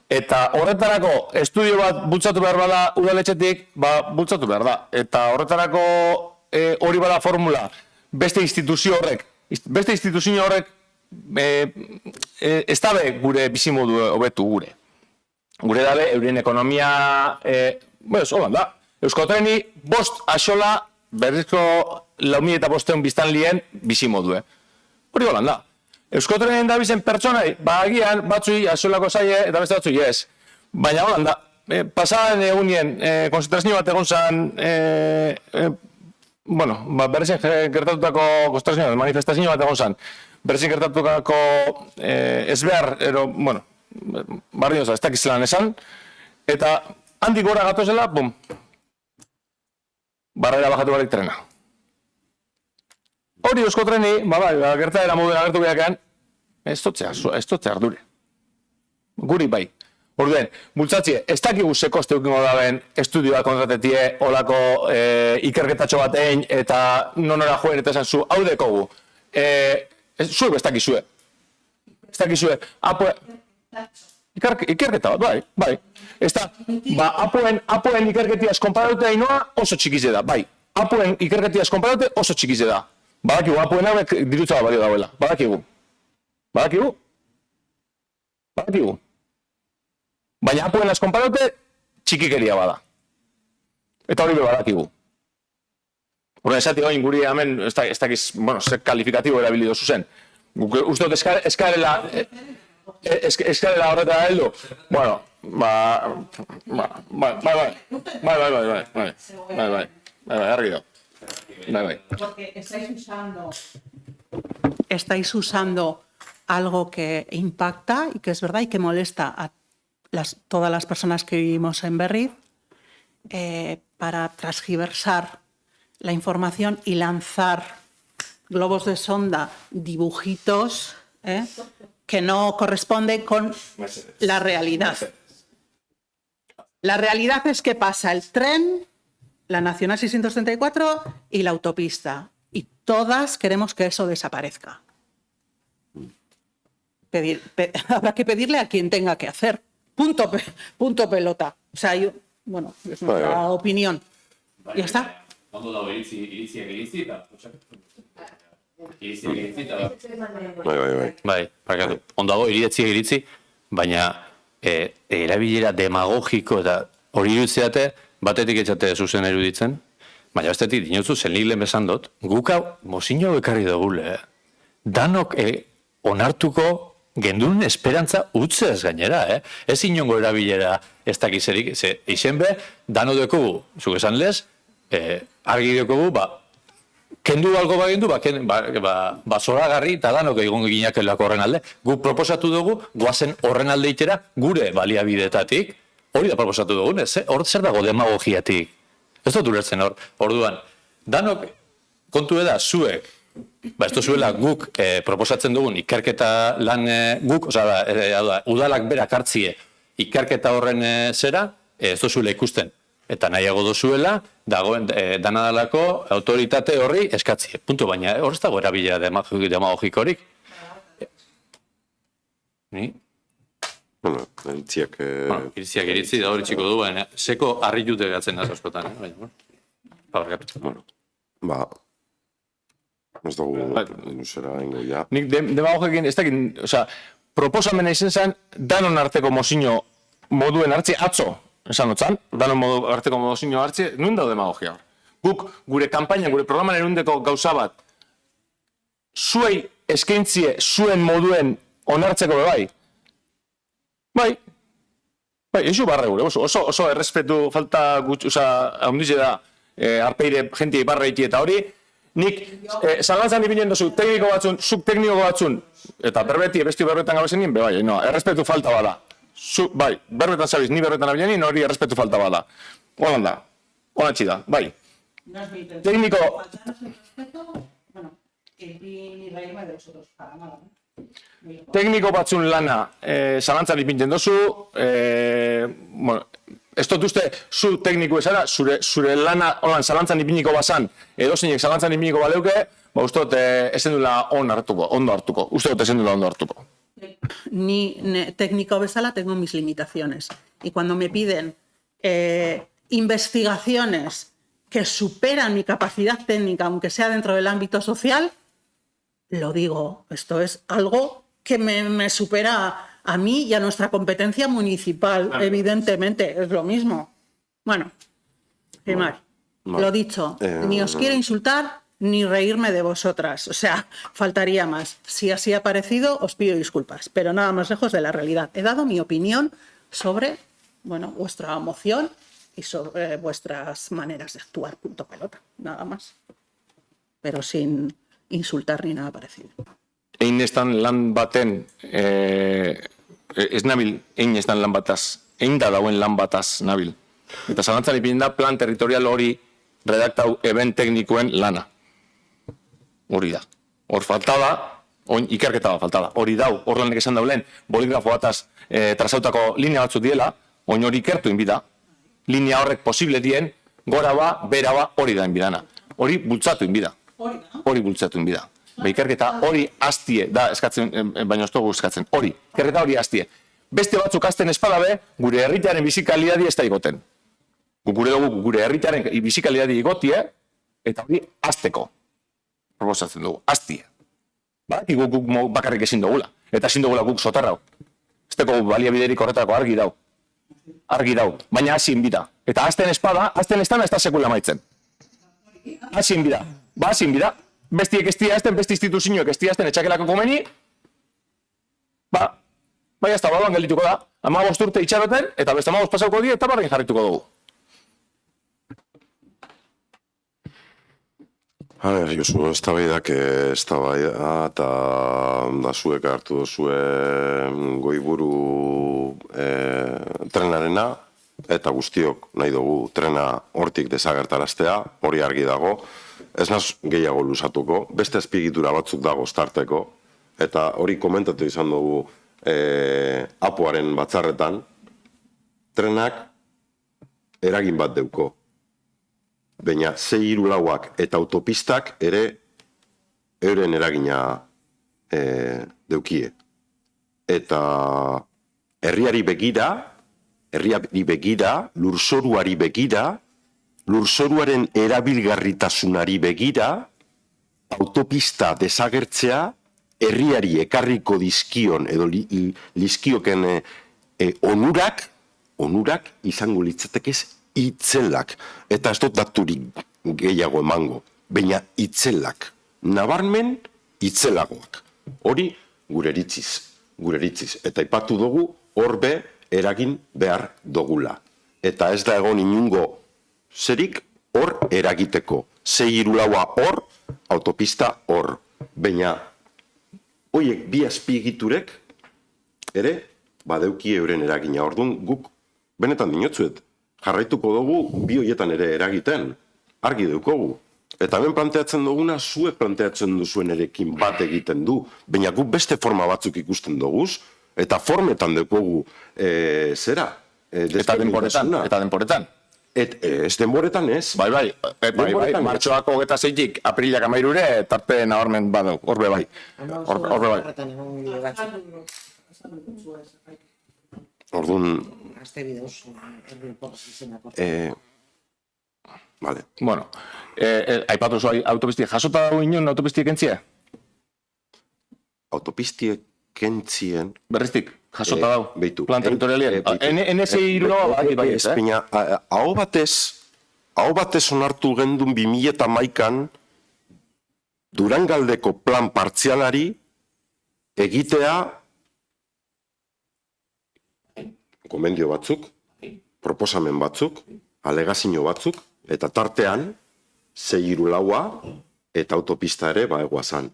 Eta horretarako estudio bat bultzatu behar bada udaletxetik, bultzatu behar da. Eta horretarako hori bada formula, beste instituzio horrek ez dabe gure bizimodu hobetu gure. Gure dabe, euren ekonomia, holan da. Euskotreni 5 axola berrizko 4.500 biztanlien bizimodue. Hori holan da. Euskotrenen dabizen pertsonai, agian batzui axolako zaie eta beste batzui ez. Baina holan da. Pasadan egunien konzentrazio bat egon zan, berrezen gertatutako konzentrazio bat, manifestazio bat egon zan, berrezen gertatutako ezbehar, barri oza, ez dakizelan esan, eta handik gora gatozela, barrera bajatu barik trena. Hori Euskotreni, gertaera moduen agertu behakean, ez totzea ardure. Guri bai. Orduen, bultzatzie, ez dakigu ze koste eukingo daben estudioa kontratetie olako ikerketatxo batein eta nonora joen eta esan zu, hau dekogu. Zuek ez dakizue. Ez dakizue. Ikerketa bat, bai. Ez da, apoen ikerketiaz konparaute hainoa oso txikize da, bai. Apoen ikerketiaz konparaute oso txikize da. Badakigu, apoen hauek dirutza balio dauela. Badakigu. Baina apoen az konparaute txikikeria bada. Eta hori be badakigu. Horren esati goin guri hemen, ez dakiz, ze kalifikatibo erabili dozu zen. Uste dut eskarela horretara heldu. Bueno, bai, argi do. Bai. Porque estáis usando algo que impacta y que es verdad y que molesta a todas las personas que vivimos en Berriz para transgiversar la información y lanzar globos de sonda, dibujitos, que no corresponden con la realidad. La realidad es que pasa el tren, la Nacional 634 y la autopista. Y todas queremos que eso desaparezca. Habrá que pedirle a quien tenga que hacer. Punto pelota. O sea, bueno, es nuestra opinión. Ya está. Bai, barkatu. Ondo dago iritzi, baina erabilera demagogiko eta hori iruditzeate, batetik etxate zuzen eruditzen, baina bestetik dinotzu zen lehen besan dut, guk hau mozino bekarri dugule, danok onartuko gendun esperantza utzez gainera, ez inongo erabilera ez dakizerik, ze izen be, dano dekogu, zuk esan lez, argi dekogu, kendu algo bagendu, zoragarri eta danok egon gineak elako horren alde. Guk proposatu dugu, guazen horren alde itera, gure baliabidetatik, hori da proposatu dugun, hor zer dago demagogiatik. Ez dut ulertzen hor, orduan. Danok, kontu eda, zuek, ez zuela guk proposatzen dugun ikerketa lan guk, udalak berak hartzie ikerketa horren zera, ez zuela ikusten. Eta nahiago dozuela, dagoen danadalako autoritate horri eskatzie. Punto, baina hor ez dago erabilera demagogikorik. Ni? Bueno, iritziak... Iritziak iritzi, da hori txiko duen. Seko harri jute gatzen da askotan. Fabrikatu. Bueno, ez dugu nuzera ingo ja. Nik demagogekin, ez dakit, proposamena izen zen, danon arteko mozino moduen hartzi atzo. Esan otzan, danon arteko mozino hartzi, nuen dago demagogia hor. Guk, gure kanpainan, gure programan erundeko gauza bat, zuei eskaintzie, zuen moduen onartzeko bebai. Bai, eixo barra gure, oso errespetu falta gutxu, haundize da, arpeire jentia ibarra iti eta hori, nik zalantzan ipinen dozu tekniko batzun, subtekniko batzun, eta berbeti, bestio berbetan gabezen nien, bai, errespetu falta bada. Bai, berbetan zabiz, ni berbetan abilenin, hori errespetu falta bada. Holan da, holatxi da, bai. Tekniko... Tekniko batzun lana zalantzan ipintzen dozu, ez dut uste, zu tekniku esara, zure lana zalantzan ipiniko bazan, edo zeinek zalantzan ipiniko baleuke, uste dut ezen dula ondo hartuko. Uste dut ezen dula ondo hartuko. Ni técnico besala tengo mis limitaciones. Y cuando me piden investigaciones que superan mi capacidad técnica, aunque sea dentro del ámbito social, lo digo, esto es algo que me supera a mí y a nuestra competencia municipal, evidentemente, es lo mismo. Bueno, firmar. Lo dicho, ni os quiero insultar ni reírme de vosotras, o sea, faltaría más. Si así ha parecido, os pido disculpas, pero nada más lejos de la realidad. He dado mi opinión sobre, vuestra moción y sobre vuestras maneras de actuar, punto pelota, nada más. Pero sin insultar ni nada parecido. Ein estan lan baten, ez nabil, ein estan lan bataz, ein da dauen lan bataz nabil. Eta zalantzan ipinen da plan territorial hori redaktau eben teknikoen lana. Hori da. Hor faltada, oin ikerketa bat faltada. Hori dau, hor lanek esan daulen, boligrafo bataz trazautako linea batzuk diela, oin hori ikertu inbida. Linea horrek posible dien, gora ba, bera ba, hori da inbidana. Hori bultzatu inbida. Hori bultzatu inbida. Ikerketa hori hastie, da eskatzen, baina ez dugu eskatzen, hori, ikerketa hori hastie. Beste batzuk hasten espadabe, gure herritarren bizikalidadi ez da igoten. Gure herritarren bizikalidadi igotie, eta hori hasteko. Proposatzen dugu, hastie. Guk bakarrik ezin dugula. Eta ezin dugula guk sotarrau. Ez teko baliabiderik horretako argi dau. Argi dau, baina hasi inbida. Eta hasten espada, hasten estana ez da sekula maitzen. Hasi inbida, hasi inbida. Bestiek ez diazten, beste instituzioek ez diazten etxakelako komeni, bai ez da badoan geldituko da, 15 urte itxaroten, eta beste 15 pasauko die, eta barrein jarrituko dugu. A ber, Josu, ez da eta da zuek hartu duzue goiburu trenarena, eta guztiok nahi dugu trena hortik desagertaraztea, hori argi dago, ez naz gehiago luzatuko, beste azpiegitura batzuk dago starteko, eta hori komentatu izan dugu apuaren batzarretan, trenak eragin bat deuko. Baina 6-4-lauak eta autopistak ere euren eragina deukie. Eta herriari begira, lurzoruari begira, lurzoruaren erabilgarritasunari begira, autopista desagertzea, herriari ekarriko dizkion edo lizkioken onurak izango litzatekez itzelak. Eta ez dut daturik gehiago emango, baina itzelak. Nabarmen itzelagoak. Hori gure iritziz. Eta ipatu dugu horbe eragin behar dugula. Eta ez da egon inungo zerik hor eragiteko. 6-4-laua hor, autopista hor. Baina hoiek bi azpiegiturek ere badeuki euren eragina. Orduan guk benetan dinotzuet jarraituko dugu bi hoietan ere eragiten. Argi daukogu. Eta hemen planteatzen duguna, zuek planteatzen duzuen erekin bat egiten du. Baina guk beste forma batzuk ikusten duguz, eta formetan daukogu zera. Eta denporetan. Ez denboretan ez. Bai, martxoak 26-tik aprilak 13-ure, tarte nabarmen badau, horbe bai. Horbe bai. Orduan... Azte bideoz, Vale. Bueno, aipatu zu autopistik, jasota dago inon autopistik entzia? Autopistiek kentzien... Berriztik, jasota dago, Beitu. plan territorialien. NS-irulaua bai, ez, Baina, hau batez onartu gendun 2011an Durangaldeko plan partzialari egitea gomendio batzuk, proposamen batzuk, alegazio batzuk, eta tartean 6-4-laua eta autopista ere baegoazan.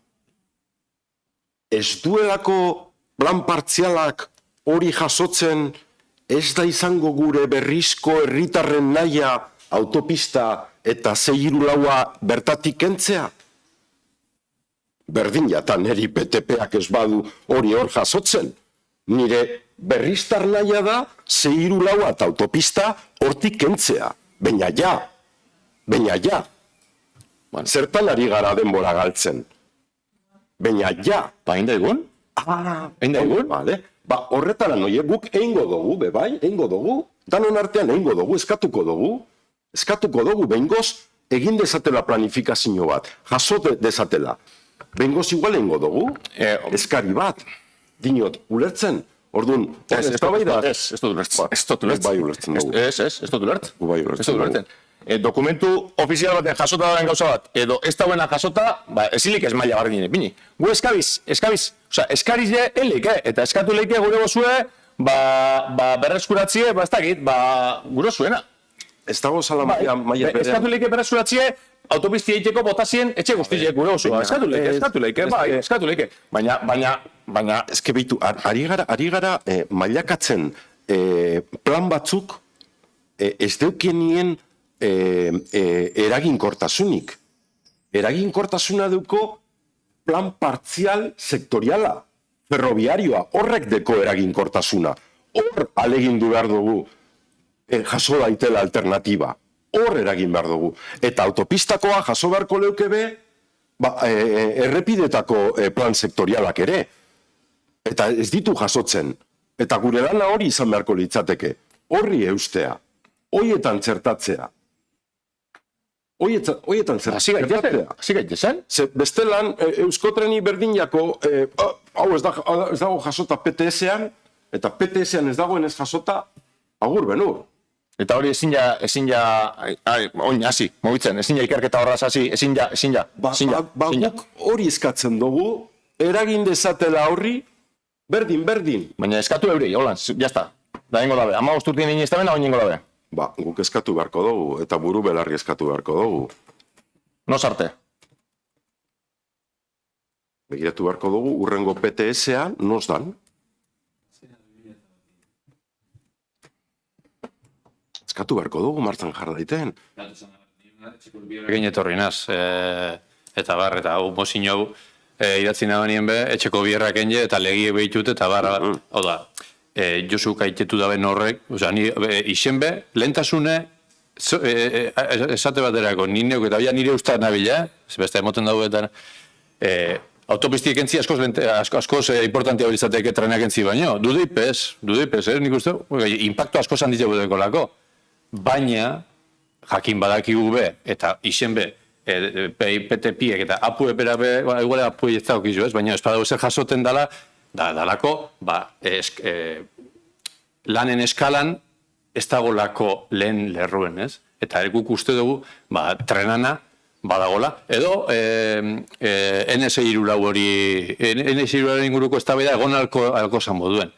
Ez duelako plan partzialak hori jasotzen ez da izango gure berrizko herritarren nahia autopista eta 6-4-laua bertatik kentzea? Berdin jatan neri PTP-ak ez badu hori hor jasotzen. Nire berriztar nahia da 6-4-laua eta autopista hortik kentzea. Baina ja. Zertan ari gara denbora galtzen? Baina ja. Ba, inda egun? Vale. Ba, horretara noie guk eingo dugu, bebai, eingo dugu. Danon artean eingo dugu, eskatuko dugu, behingoz egin dezatela planifikazio bat, jaso dezatela. Behingoz igual eingo dugu, eskari bat. Dinot, ulertzen? Orduan, Ez dut ulertzen. Ez dut ulertzen. Dokumentu ofizial baten jasota dagoen gauza bat, edo ez dauena jasota, ezilik ez maila bardine, bini. Gu eskabiz, eskariz je helik, eta eskatu leike gure gozue, berreskuratzie, ez dakit, gure zuena. ez dago zala maila berean. Eskatu leike berreskuratzie, autopistia egiteko botazien etxe guztiek gure gozua. Eskatu leike. Baina... Ez que behitu, ari gara mailakatzen plan batzuk ez deukenien eraginkortasunik. Eraginkortasuna deuko plan partzial sektoriala, ferroviarioa, horrek deko eraginkortasuna. Hor alegindu behar dugu jaso daitela alternatiba. Hor eragin behar dugu. Eta autopistakoa jaso beharko leukebe errepidetako plan sektorialak ere. Eta ez ditu jasotzen. Eta gure lana hori izan beharko litzateke. Horri eustea. Hoietan txertatzea. Hoietan txertatzea. Hasi gaitezen? Bestelan, Euskotreni berdinako, hau ez dago jasota PTS-ean, eta PTS-ean ez dagoen ez jasota, agur benur. Eta hori ezin ja, oin hasi, mugitzen, ezin ja ikerketa horraz hasi, ezin ja. Guk hori eskatzen dugu, eragin dezatela horri, berdin. Baina eskatu euri, holan, jazta. Da ingo dabe, 15 urtien egin ez da bena, oin ingo dabe. Guk eskatu beharko dugu, eta buru belarri eskatu beharko dugu. Nos arte. Begiratu beharko dugu, urrengo PTS-a, nos dan. eskatu beharko dugu martzan jar daiten. Egin etorri naz, eta bar, eta hau mozin hau idatzi nabanien be, etxeko bierrak enge, eta legie behitut, eta bar, hau da, Josu kaitetu daben horrek, ni isen be, lehentasune, esate baterako, nineuk eta nire usta nabila, beste emoten dauetan, autopistiek entzi askoz importantia hori izateke trenak entzi baino, dudipez, nik uste, impacto askoz handitzea budeko lako, baina, jakin badakigu be, eta isen be, PTP-ek eta apu epera be, eguale apu ez daukizu ez, baina espada zer jasoten dala, dalako, lanen eskalan, ez dagolako lehen lerruen, ez? Eta guk uste dugu, trenana, badagola, edo NS3 hori, NS3 inguruko eztabaida egon alko zango duen.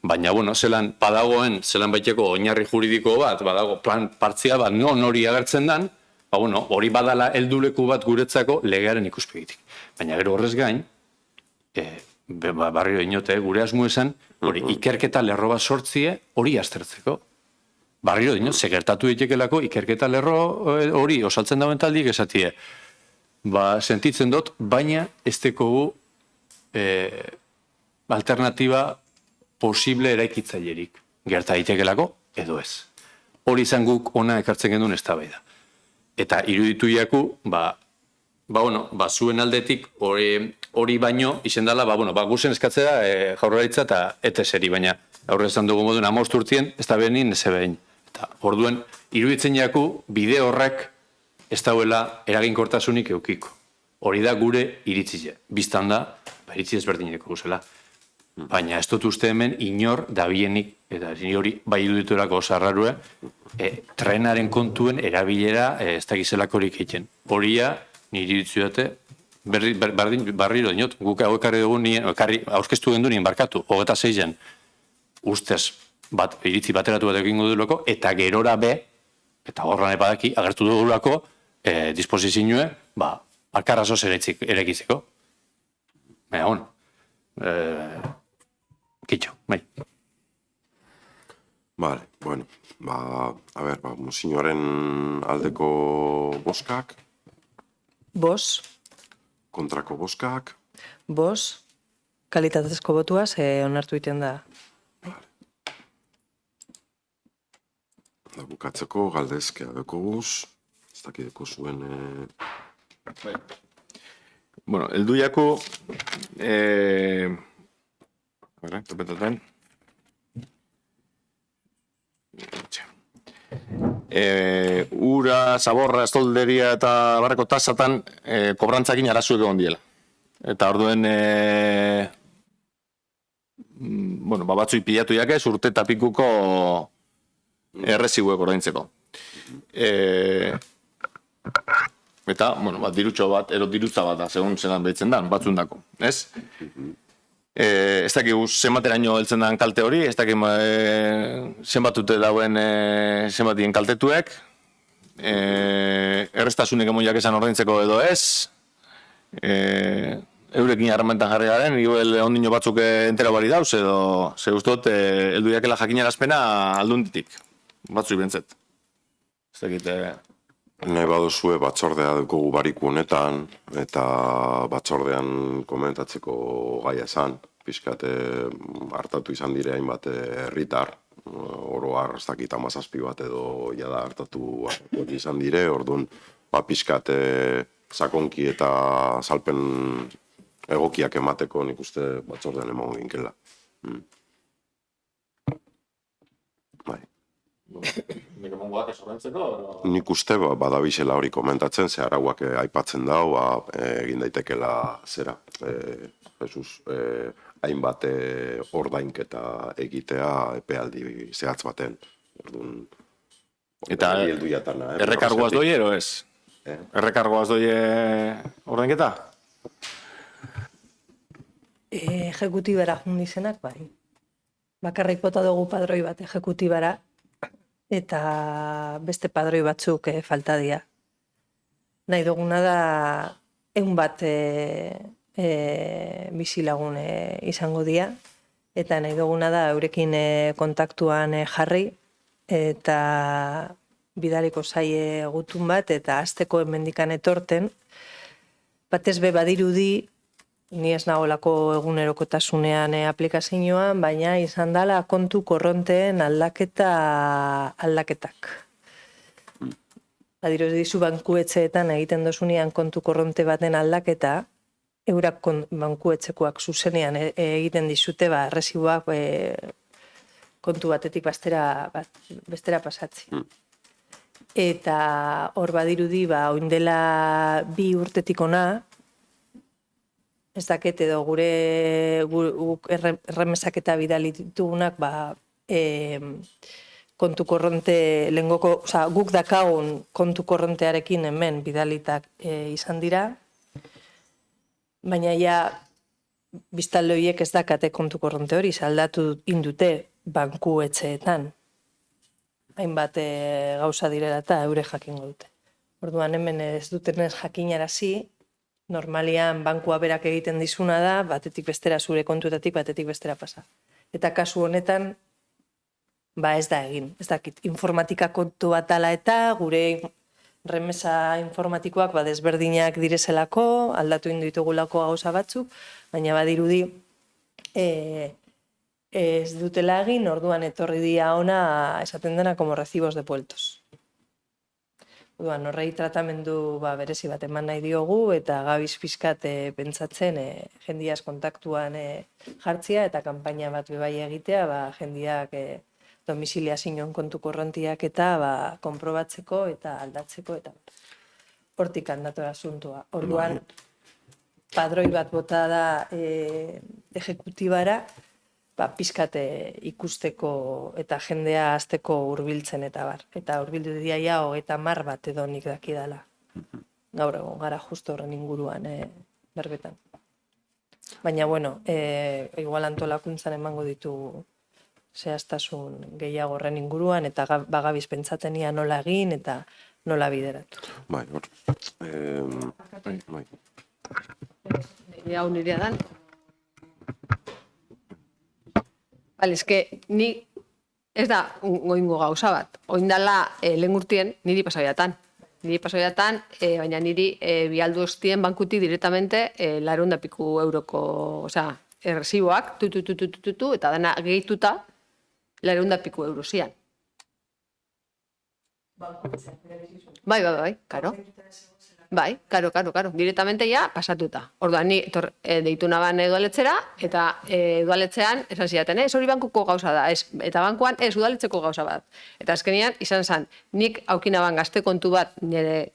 Baina, zelan badagoen, zelan baiteko oinarri juridiko bat, badago plan partzial bat, non hori agertzen dan, hori badala helduleku bat guretzako legearen ikuspegitik. Baina gero horrez gain, barrio inote, gure asmo esan, hori ikerketa lerro bat sortzie hori aztertzeko. Barrio dino, segertatu ditekelako ikerketa lerro hori osaltzen dauen taldik esatie. Sentitzen dut, baina ez dekogu alternatiba posible eraikitzailerik. Gerta ditekelako, edo ez. Hori izan guk ona ekartzen gendun eztabaida. Eta iruditu iaku, zuen aldetik hori baino izendala, guzen eskatzea Jaurlaritza eta ETS-eri, baina aurre esan dugu moduen 15 urtien, ez da behin, ez behin. Eta orduen, iruditzen jaku, bide horrek ez dauela eraginkortasunik eukiko. Hori da gure iritzile. Biztan da, iritzi ezberdineko guzela. Baina ez dut uste hemen inor dabienik, eta hori bai iruditurako osarrarue, trenaren kontuen erabilera ez da gizelakorik egiten. Horia, niri iritzu dute, barriro dinot, guk hau ekarri dugu nien, aurkeztu gendu nien barkatu, 26-en, ustez, iritzi bateratu bat egingo dulako, eta gerora be, eta horran epadaki, agertu dugulako, disposizioe, alkarrazoz erekizeko. Baina, kitxo, bai. Vale, bueno, Monsiñoren aldeko boskak, Bos, kontrako boskak, kalitatezko botuaz onartu iten da. Da bukatzeko galdezkea deko guz, ez dakideko zuen... Bueno, eldu jako... Topetaten... Ura, zaborra, estolderia eta barreko tasatan kobrantzakin arazuek egon diela. Eta orduen... batzui pilatu jakez urte eta pikuko errezibuek ordaintzeko. Eta, dirutxo bat, ero dirutza bat da, segun zelan behitzen dan, batzundako, ez? Ez dakigu zenbateraino heltzen dan kalte hori, ez dakigu zenbatute dauen zenbatien kaltetuek, errestasunik emoniak esan ordaintzeko edo ez, eurekin harramentan jarri garen, igual ondino batzuk entera bari dauz, edo ze guztot, heldu jakela jakinarazpena aldunditik, batzu ibentzet. Ez dakite... Nahi baduzue batzordea dukogu bariku honetan, eta batzordean komentatzeko gaia esan. Pizkate hartatu izan dire hainbat herritar, oroar ez dakit 17 bat edo jada hartatu izan dire, orduan pizkate sakonki eta salpen egokiak emateko nik uste batzordean emango ginkela. Nik uste badabizela hori komentatzen, ze arauak aipatzen dau, egin daitekela zera. Jesus, hainbat ordainketa egitea epealdi zehatz baten. Eta errekargoaz doi ero ez? Errekargoaz doi ordainketa? Ejekutibara jundizenak, bai. Bakarrik bota dugu padroi bat ejekutibara, eta beste padroi batzuk falta dira. Nahi duguna da, 100 bat bizilagun izango dira, eta nahi duguna da eurekin kontaktuan jarri, eta bidaliko zaie gutun bat, eta azteko hemendikan etorten, batez be badirudi, ni ez nagolako egunerokotasunean aplikazioan, baina izan dala kontu korronteen aldaketak. Badirudi zu bankuetxeetan egiten dozunean kontu korronte baten aldaketa, eurak bankuetxekoak zuzenean egiten dizute, erresiboak kontu batetik bestera pasatzi. Eta hor badirudi, oindela 2 urtetik ona, ez daket edo gure erremesaketa bidali ditugunak, kontu korronte lehengoko, guk dakagun kontu korrontearekin hemen bidalitak izan dira, baina biztanle horiek ez dakate kontu korronte hori, aldatu indute bankuetxeetan. Hainbat gauza direla eta eure jakingo dute. Orduan hemen ez dutenez jakinarazi, normalian bankua berak egiten dizuna da, batetik bestera zure kontuetatik, batetik bestera pasa. Eta kasu honetan, ez da egin. Ez dakit, informatika kontu bat dala eta gure remesa informatikoak desberdinak direzelako, aldatu inditugulako gauza batzuk, baina badirudi ez dutela egin, orduan etorri dia ona esaten dena como recibos de puertos. Orduan, horrei tratamendu berezi bat eman nahi diogu, eta gabiz pizkat pentsatzen jendiaz kontaktuan jartzia, eta kanpaina bat bebai egitea, jendiak domiziliazioan kontu korrontiak eta konprobatzeko eta aldatzeko eta hortik handatora asuntua. Orduan, padroi bat bota da ejekutibara, pizkat ikusteko eta jendea azteko hurbiltzen eta bar. Eta hurbildu dira 30 bat edo nik dakidala. Gaur egon gara justo horren inguruan berbetan. Baina, igual antolakuntzan emango ditugu zehaztasun gehiago horren inguruan, eta bagabiz pentsatzen ia nola egin eta nola bideratu. Bai, hor. Hau nirea dan. Bale, eske, ni ez da goingo gauza bat. Oindala lehen urtien niri pasabiatan. Baina niri bialdu ostien bankutik directamente 200 piku euroko, erresiboak, eta dana gehituta 200 piku euro zian. Bai, karo. Bai, karo. Directamente ja pasatuta. Orduan, ni deitu naban udaletxera, eta udaletxean esan zidaten, ez hori bankuko gauza da, eta bankuan ez udaletxeko gauza bat. Eta azkenean, izan zen, nik aukinaban gazte kontu bat nire,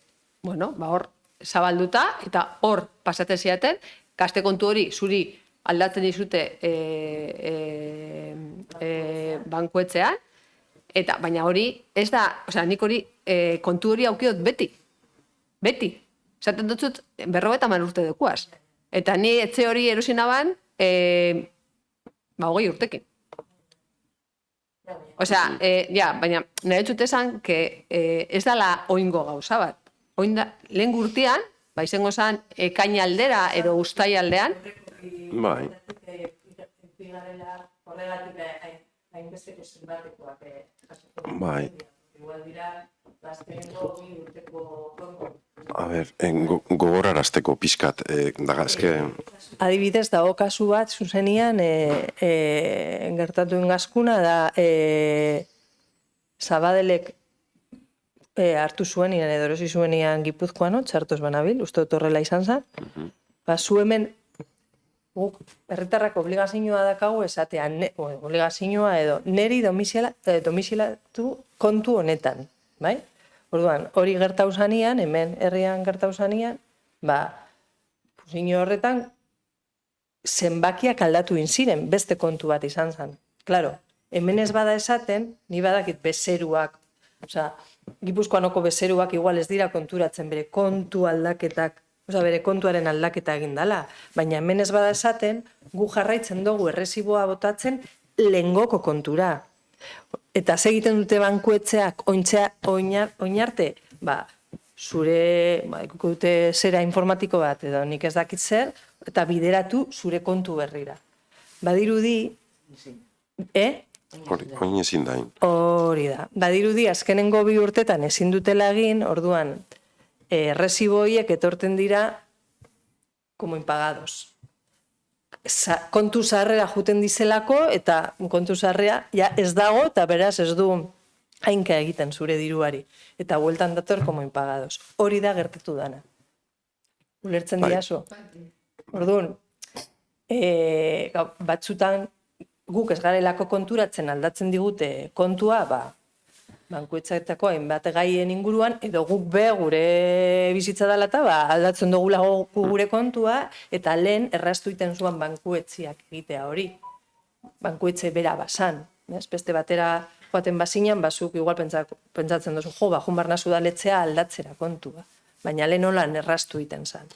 hor zabalduta, eta hor pasatzen zidaten, gazte kontu hori zuri aldatzen dizute bankuetxean, eta baina hori, ez da, nik hori kontu hori aukiot beti. Zaten dutzut, 50 urte dekuaz. Eta ni etxe hori erosinaban, 20 urtekin. Baina nahi dut esan, ez dala oingo gauza bat. Lehen gurtian, izango zen, ekaina aldera, edo ustai aldean. Bai. Bai. A ber, gogorarazteko pixkat, dagazke... Adibidez, dago kasu bat, zuzenian, gertatu ingazkuna da, Zabadelek hartu zuen, edo erosi zuenian Gipuzkoan, txartos banabil, uste dut horrela izan zen, zu hemen, guk herritarrak obligazioa dakagu esatean, obligazioa edo neri domizilatu kontu honetan, bai? Orduan, hori gertau zanean, hemen herrian gertau zanean, zino horretan, zenbakiak aldatu inziren, beste kontu bat izan zen. Claro, hemen ez bada esaten, ni badakit bezeruak, Gipuzkoanoko bezeruak igual ez dira konturatzen bere kontu aldaketak, bere kontuaren aldaketa egin dala, baina hemen ez bada esaten, gu jarraitzen dugu erresiboa botatzen lehengoko kontura. Eta segiten dute bankuetxeak oinarte, zure, ikuko dute zera informatiko bat, edo nik ez dakit zer, eta bideratu zure kontu berrira. Badirudi, Oin ezin dain. Hori da. Badirudi azkenengo 2 urtetan ezin dutela egin, orduan erresibo horiek etorten dira como impagados. Kontu zaharrera juten dizelako, eta kontu zaharrea ja ez dago, eta beraz ez du hainka egiten zure diruari. Eta bueltan dator como impagados. Hori da gertatu dana. Ulertzen diazu? Orduan, batzutan guk ez garelako konturatzen aldatzen digute kontua, bankuetxetako hainbat gaien inguruan, edo guk gure bizitza dela eta aldatzen dugulago gure kontua, eta lehen erraztuiten zuen bankuetziak egitea hori. Bankuetxe bera basan. Beste batera joaten bazinan, bazuk igual pentsatzen duzu, jun barnazu daletxea aldatzera kontua. Baina lehen holan erraztu iten zen.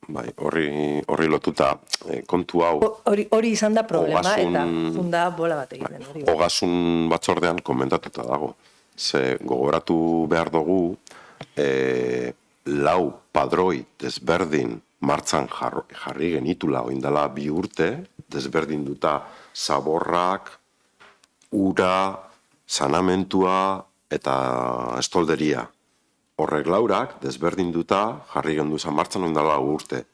Bai, horri lotuta kontu hau... Hori izan da problema, eta junda bola bat egiten. Ogasun batzordean komentatuta dago. Ze gogoratu behar dugu, 4 padroi desberdin martzan jarri genitula oindala 2 urte, desberdin duta zaborrak, ura, sanamentua eta estolderia. Horrek 4 desberdin duta jarri genduzan martzan oindala 4 urte.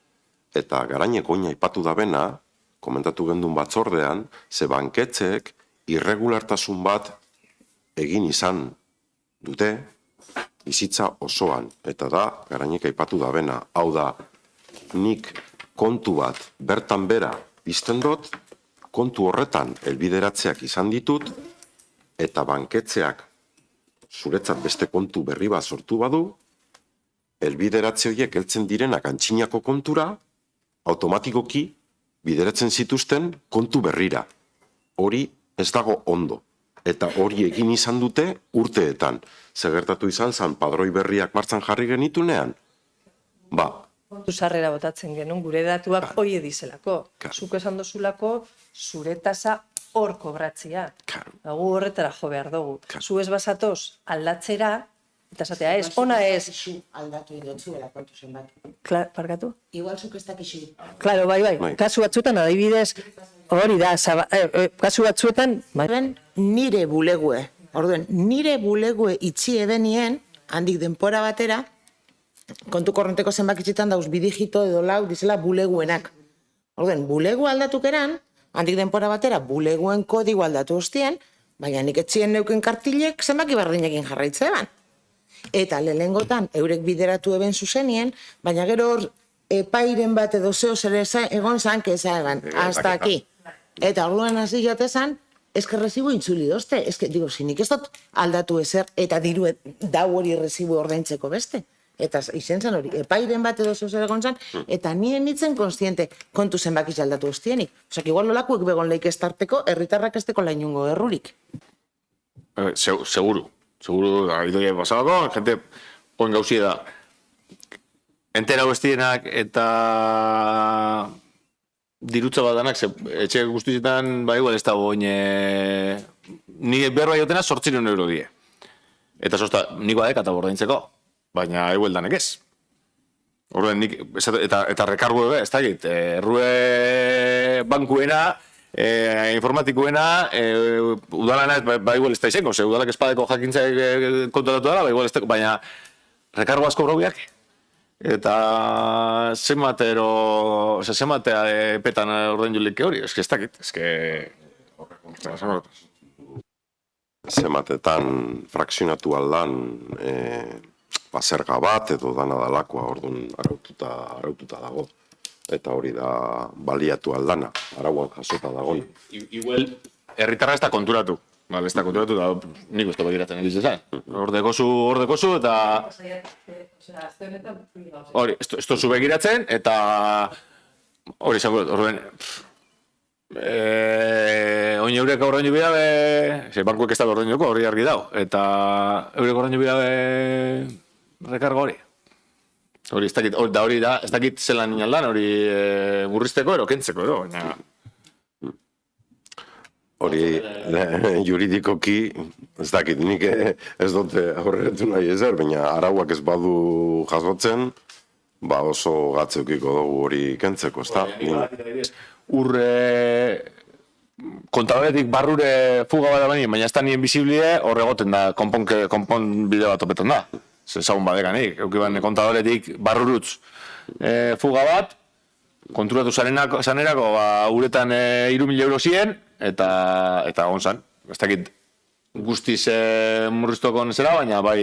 Eta garainek oina ipatu da bena, komentatu gendun batzordean, ze banketxek irregulartasun bat egin izan dute bizitza osoan. Eta da, garainek aipatu da bena. Hau da, nik kontu bat bertan bera izten dut, kontu horretan helbideratzeak izan ditut, eta banketxeak zuretzat beste kontu berri bat sortu badu, helbideratze horiek heltzen direnak antxinako kontura, automatikoki bideratzen zituzten kontu berrira. Hori ez dago ondo. Eta hori egin izan dute urteetan. Gertatu izan zan padroi berriak martzan jarri genitunean? Kontu sarrera botatzen genuen, gure datuak hoi edizelako. Zuk esan dozulako, zure tasa hor kobratzia. Gu horretara jo behar dugu. Zu ez basatoz aldatzera, eta esatea ez, ona ez. Aldatu idotzuela kontu zenbat. Parkatu? Igual zuk ez dakizu. Claro, bai. Kasu batzuetan, adibidez, hori da, kasu batzuetan... Nire bulegue, orduen, nire bulegue itxi ebenien, handik denpora batera, kontu korronteko zenbakitzitan dauz bidigito edo lau dizela buleguenak. Orduen, bulegu aldatukeran, handik denpora batera, buleguen kodigo aldatu ostien, baina nik etxien neuken kartilek zenbaki bardinekin jarraitze eban. Eta lehengotan eurek bideratu eben zuzenien, baina gero epairen bat edo zehoz ere egon zanke eban, hasta aquí. Eta orduan hasi jatezan, eske resibo intzuli dozte, eske, digo, sinik ez dut aldatu ezer, eta diru dau hori resibo ordaintzeko beste. Eta izen zen hori, epairen bat edo zehoz ere egon zan, eta nien nitzen konstiente kontu zenbakiz aldatu ostienik. Osak, igual nolakuek begon leik estarteko, herritarrak esteko lainungo errurik. Seguru, idoia pasako, gente, oen gauzi da, entera bestienak eta dirutza bat danak, etxe guztietan, igual ez da boin, nire berroa jotena 800 euro die. Eta sosta, niko adek eta bordaintzeko, baina igual danek ez. Horren, eta rekargu ebe, ez da egit, errue bankuena, informatikuena, udalana igual ez da izango, udalak espadeko jakintza kontolatu dara, igual ez da, baina rekargu asko brobiak. Eta zematea petan ordein julik hori, ez dakit, Zematetan frakzionatu aldan zerga bat edo dana dalakoa orduan araututa dago. Eta hori da baliatu aldana, arauan jasota dagoen. Igual, herritarra ez da konturatu. Ez da konturatu da nik uste begiratzen egizizan. Ordekozu eta... Hori, ez tozu begiratzen eta... Hori izango dut, orduen... Oin eurek aurrein jubila be... Bankuek ez da aurrein joko, hori argi dago. Eta eurek aurrein jubila be... Rekargo hori. Hori, ez dakit zelan inaldan, hori murrizteko ero, kentzeko ero, baina... Hori, juridikoki, ez dakit, nik ez dute aurreretu nahi ezer, baina arauak ez badu jasotzen, oso gatzeukiko dugu hori kentzeko, ez da? kontadoretik barrure fuga bat baina, baina ez da nien biziblie, hor egoten da, konpon bide bat opetan da. Zezagun badekanik, eukiban kontadoretik barrurutz fuga bat, konturatu zanerako, uretan 3.000 euro ziren, eta gonzan. Ez dakit guztiz murriztoko nezera, baina bai...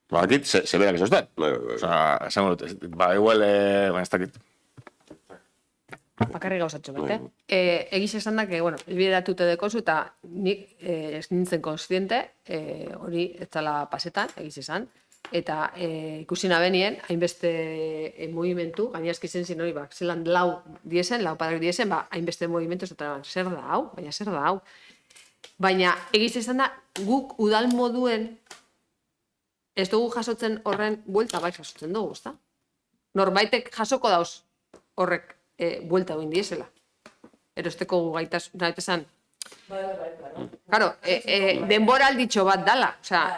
Bakit, zeberak ez ozten. Osa, esan dut, igual, baina ez dakit. Bakarri gauzatxo bat, Egiz esan da, bueno, elbideratute dekozu, eta nik ez nintzen konstiente, hori ez zala pasetan, egiz esan, eta ikusi nabenien, hainbeste movimentu, gaina eskizien zin hori, zelan lau padak diesen, hainbeste movimentu, eta zer da hau, baina zer da hau. Baina egiz esan da, guk udal moduen, ez dugu jasotzen horren buelta bai jasotzen dugu, ezta? Norbaitek jasoko dauz horrek buelta egin diesela. Erosteko gaitasun, Claro, denbora alditxo bat dala. Osea,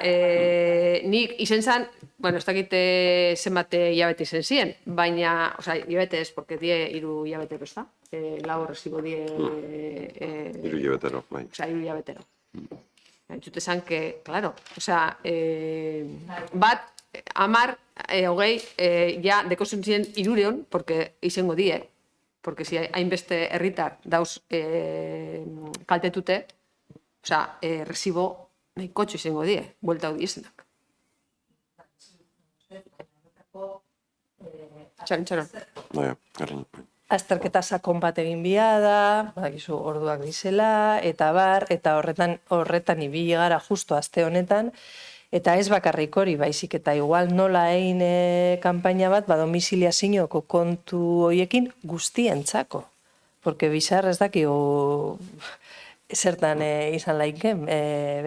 nik izen zan, bueno, ez dakit zenbat hilabete izen ziren, baina, osea, hilabete ez, porque die 3 hilabetero, ez da? Lau resibo die... 3 hilabetero, bai. Osea, 3 hilabetero. Entzute zan, que, claro, osea, bat, 10, 20, ja, dekozen ziren 300, porque izango die, porque si hainbeste herritar dauz kaltetute, osea, resibo nahi kotxo izango die, buelta hau diesenak. Txaron. Bai, garen. Azterketa sakon bat egin bia da, badakizu orduak dizela, eta bar, eta horretan ibili gara justo aste honetan, eta ez bakarrik hori, baizik eta igual nola egin kanpaina bat, domiziliazioko kontu hoiekin guztientzako. Porque bizar ez dakigu zertan izan laiken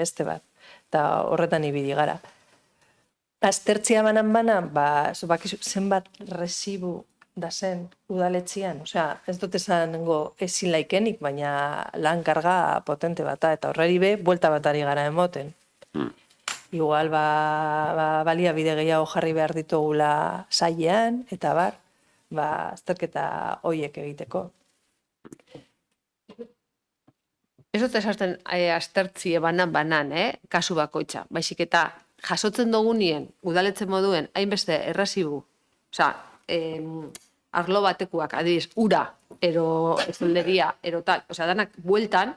beste bat, eta horretan ibili gara. Aztertzia banan, bakizu zenbat resibu da zen udaletzian, osea, ez dut esango ezin laikenik, baina lan karga potente bata, eta horreri be, buelta batari gara emoten. Igual, baliabide gehiago jarri behar ditugula sailean, eta bar, azterketa hoiek egiteko. Ez dut esaten aztertzie banan, kasu bakoitza, baizik eta jasotzen dugunien, udaletzen moduen, hainbeste errasibu, osea, arlo batekuak, adiz, ura, ero zelderia, ero tal, osea, danak bueltan,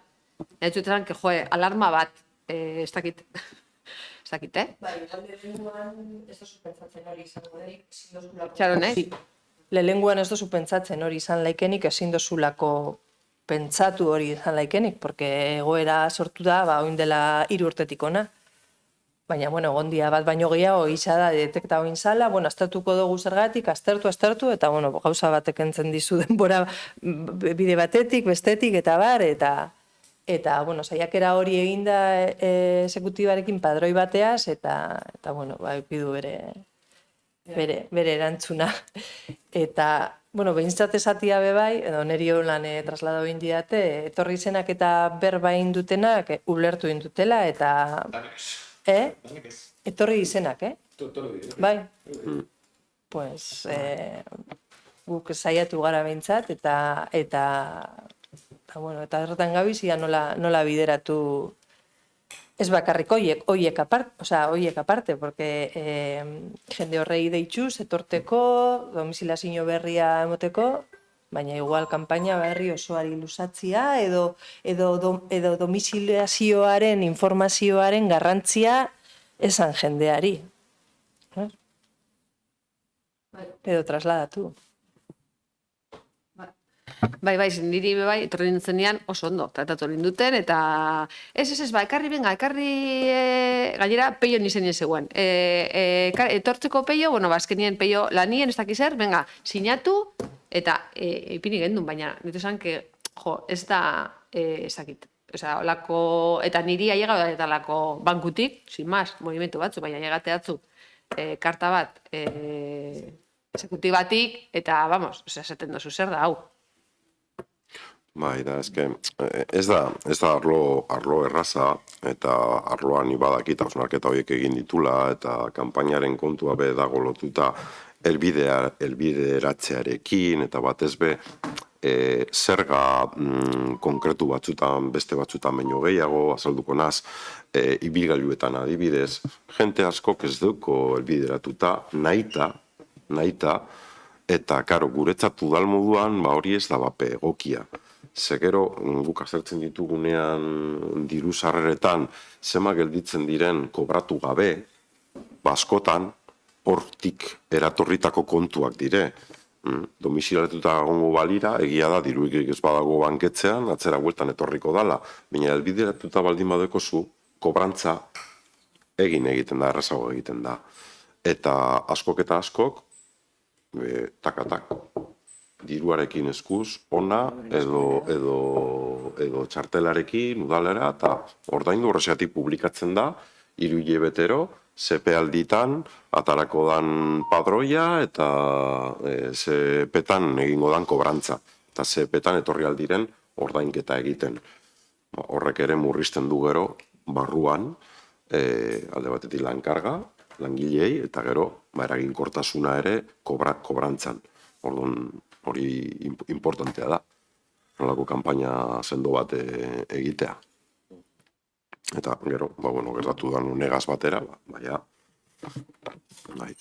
etxutetan, que alarma bat, ez dakit, Bai, lehenguan ez dozu pentsatzen hori izango denik, ezin dozulako... Txaron, Lehenguan ez dozu pentsatzen hori izan laikenik, ezin dozulako pentsatu hori izan laikenik, porque egoera sortu da, oin dela 3 urtetik ona. Baina, bueno, egondia bat baino gehiago gisa da detekta oin zala, bueno, aztertuko dugu zergatik, aztertu, eta, bueno, gauza batek entzen dizu denbora bide batetik, bestetik, eta bar, eta, bueno, saiakera hori eginda exekutibarekin padroi bateaz, eta bueno, epidu bere erantzuna. Eta, bueno, behintzat esatia bebai, edo neri holan trasladau indidate, etorri izenak eta berba indutenak ulertu indutela, eta... Etorri izenak, Bai. Pues, guk saiatu gara behintzat, eta horretan gabizia nola bideratu ez bakarrik hoiek aparte, porque jende horrei deitxuz, etorteko, domizilazio berria emoteko, baina igual kanpaina berri osoari luzatzia, edo domizilazioaren, informazioaren garrantzia esan jendeari. Edo trasladatu. Bai, niri bai, etorri nintzenean oso ondo, tratatu ninduten, eta ez, ekarri gainera peio nizenien zegoen. Etortzeko peio, bueno, azkenien peio lanien, ez dakizer, venga, sinatu, eta ipini gendun, baina, nitu esan, ez da, ezakit. Osea, olako, eta niri aiega eta olako bankutik, sin más, movimentu batzu, baina aigateatzu, karta bat, exekutibatik, eta, vamos, esaten dozu zer da, hau. Bai, da, ez da arlo erraza, eta arloan ibadakit hausnarketa horiek egin ditula, eta kanpainaren kontua be dago lotuta elbideratzearekin, eta batez be, zerga konkretu batzutan, beste batzutan baino gehiago, azalduko naz, ibilgailuetan adibidez, jente askok ez duko elbideratuta, nahita, eta, karo, guretzat udal moduan, hori ez da bape egokia. Ze gero, guk azertzen ditugunean diru sarreretan, zema gelditzen diren kobratu gabe, askotan, hortik eratorritako kontuak dire. Domizilatuta egongo balira, egia da, diruik ez badago banketzean, atzera bueltan etorriko dala. Baina elbideratuta baldin badeko zu, kobrantza egiten da, errazago egiten da. Eta askok eta askok, takatak, diruarekin eskuz, ona, edo txartelarekin, udalera, eta ordaindu horrezeatik publikatzen da, 3 hilabetero, zepealditan, atarako dan padroia, eta zepetan egingo dan kobrantza. Eta zepetan etorri aldiren ordainketa egiten. Horrek ere murrizten du gero, barruan, alde batetik lankarga, langilei, eta gero, eraginkortasuna ere kobrantzan. Orduan, hori importantea da. Nolako kanpaina sendo bat egitea. Eta gero, gertatu da negaz batera, baina, bai.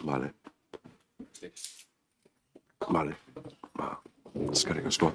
Vale. Eskerrik asko.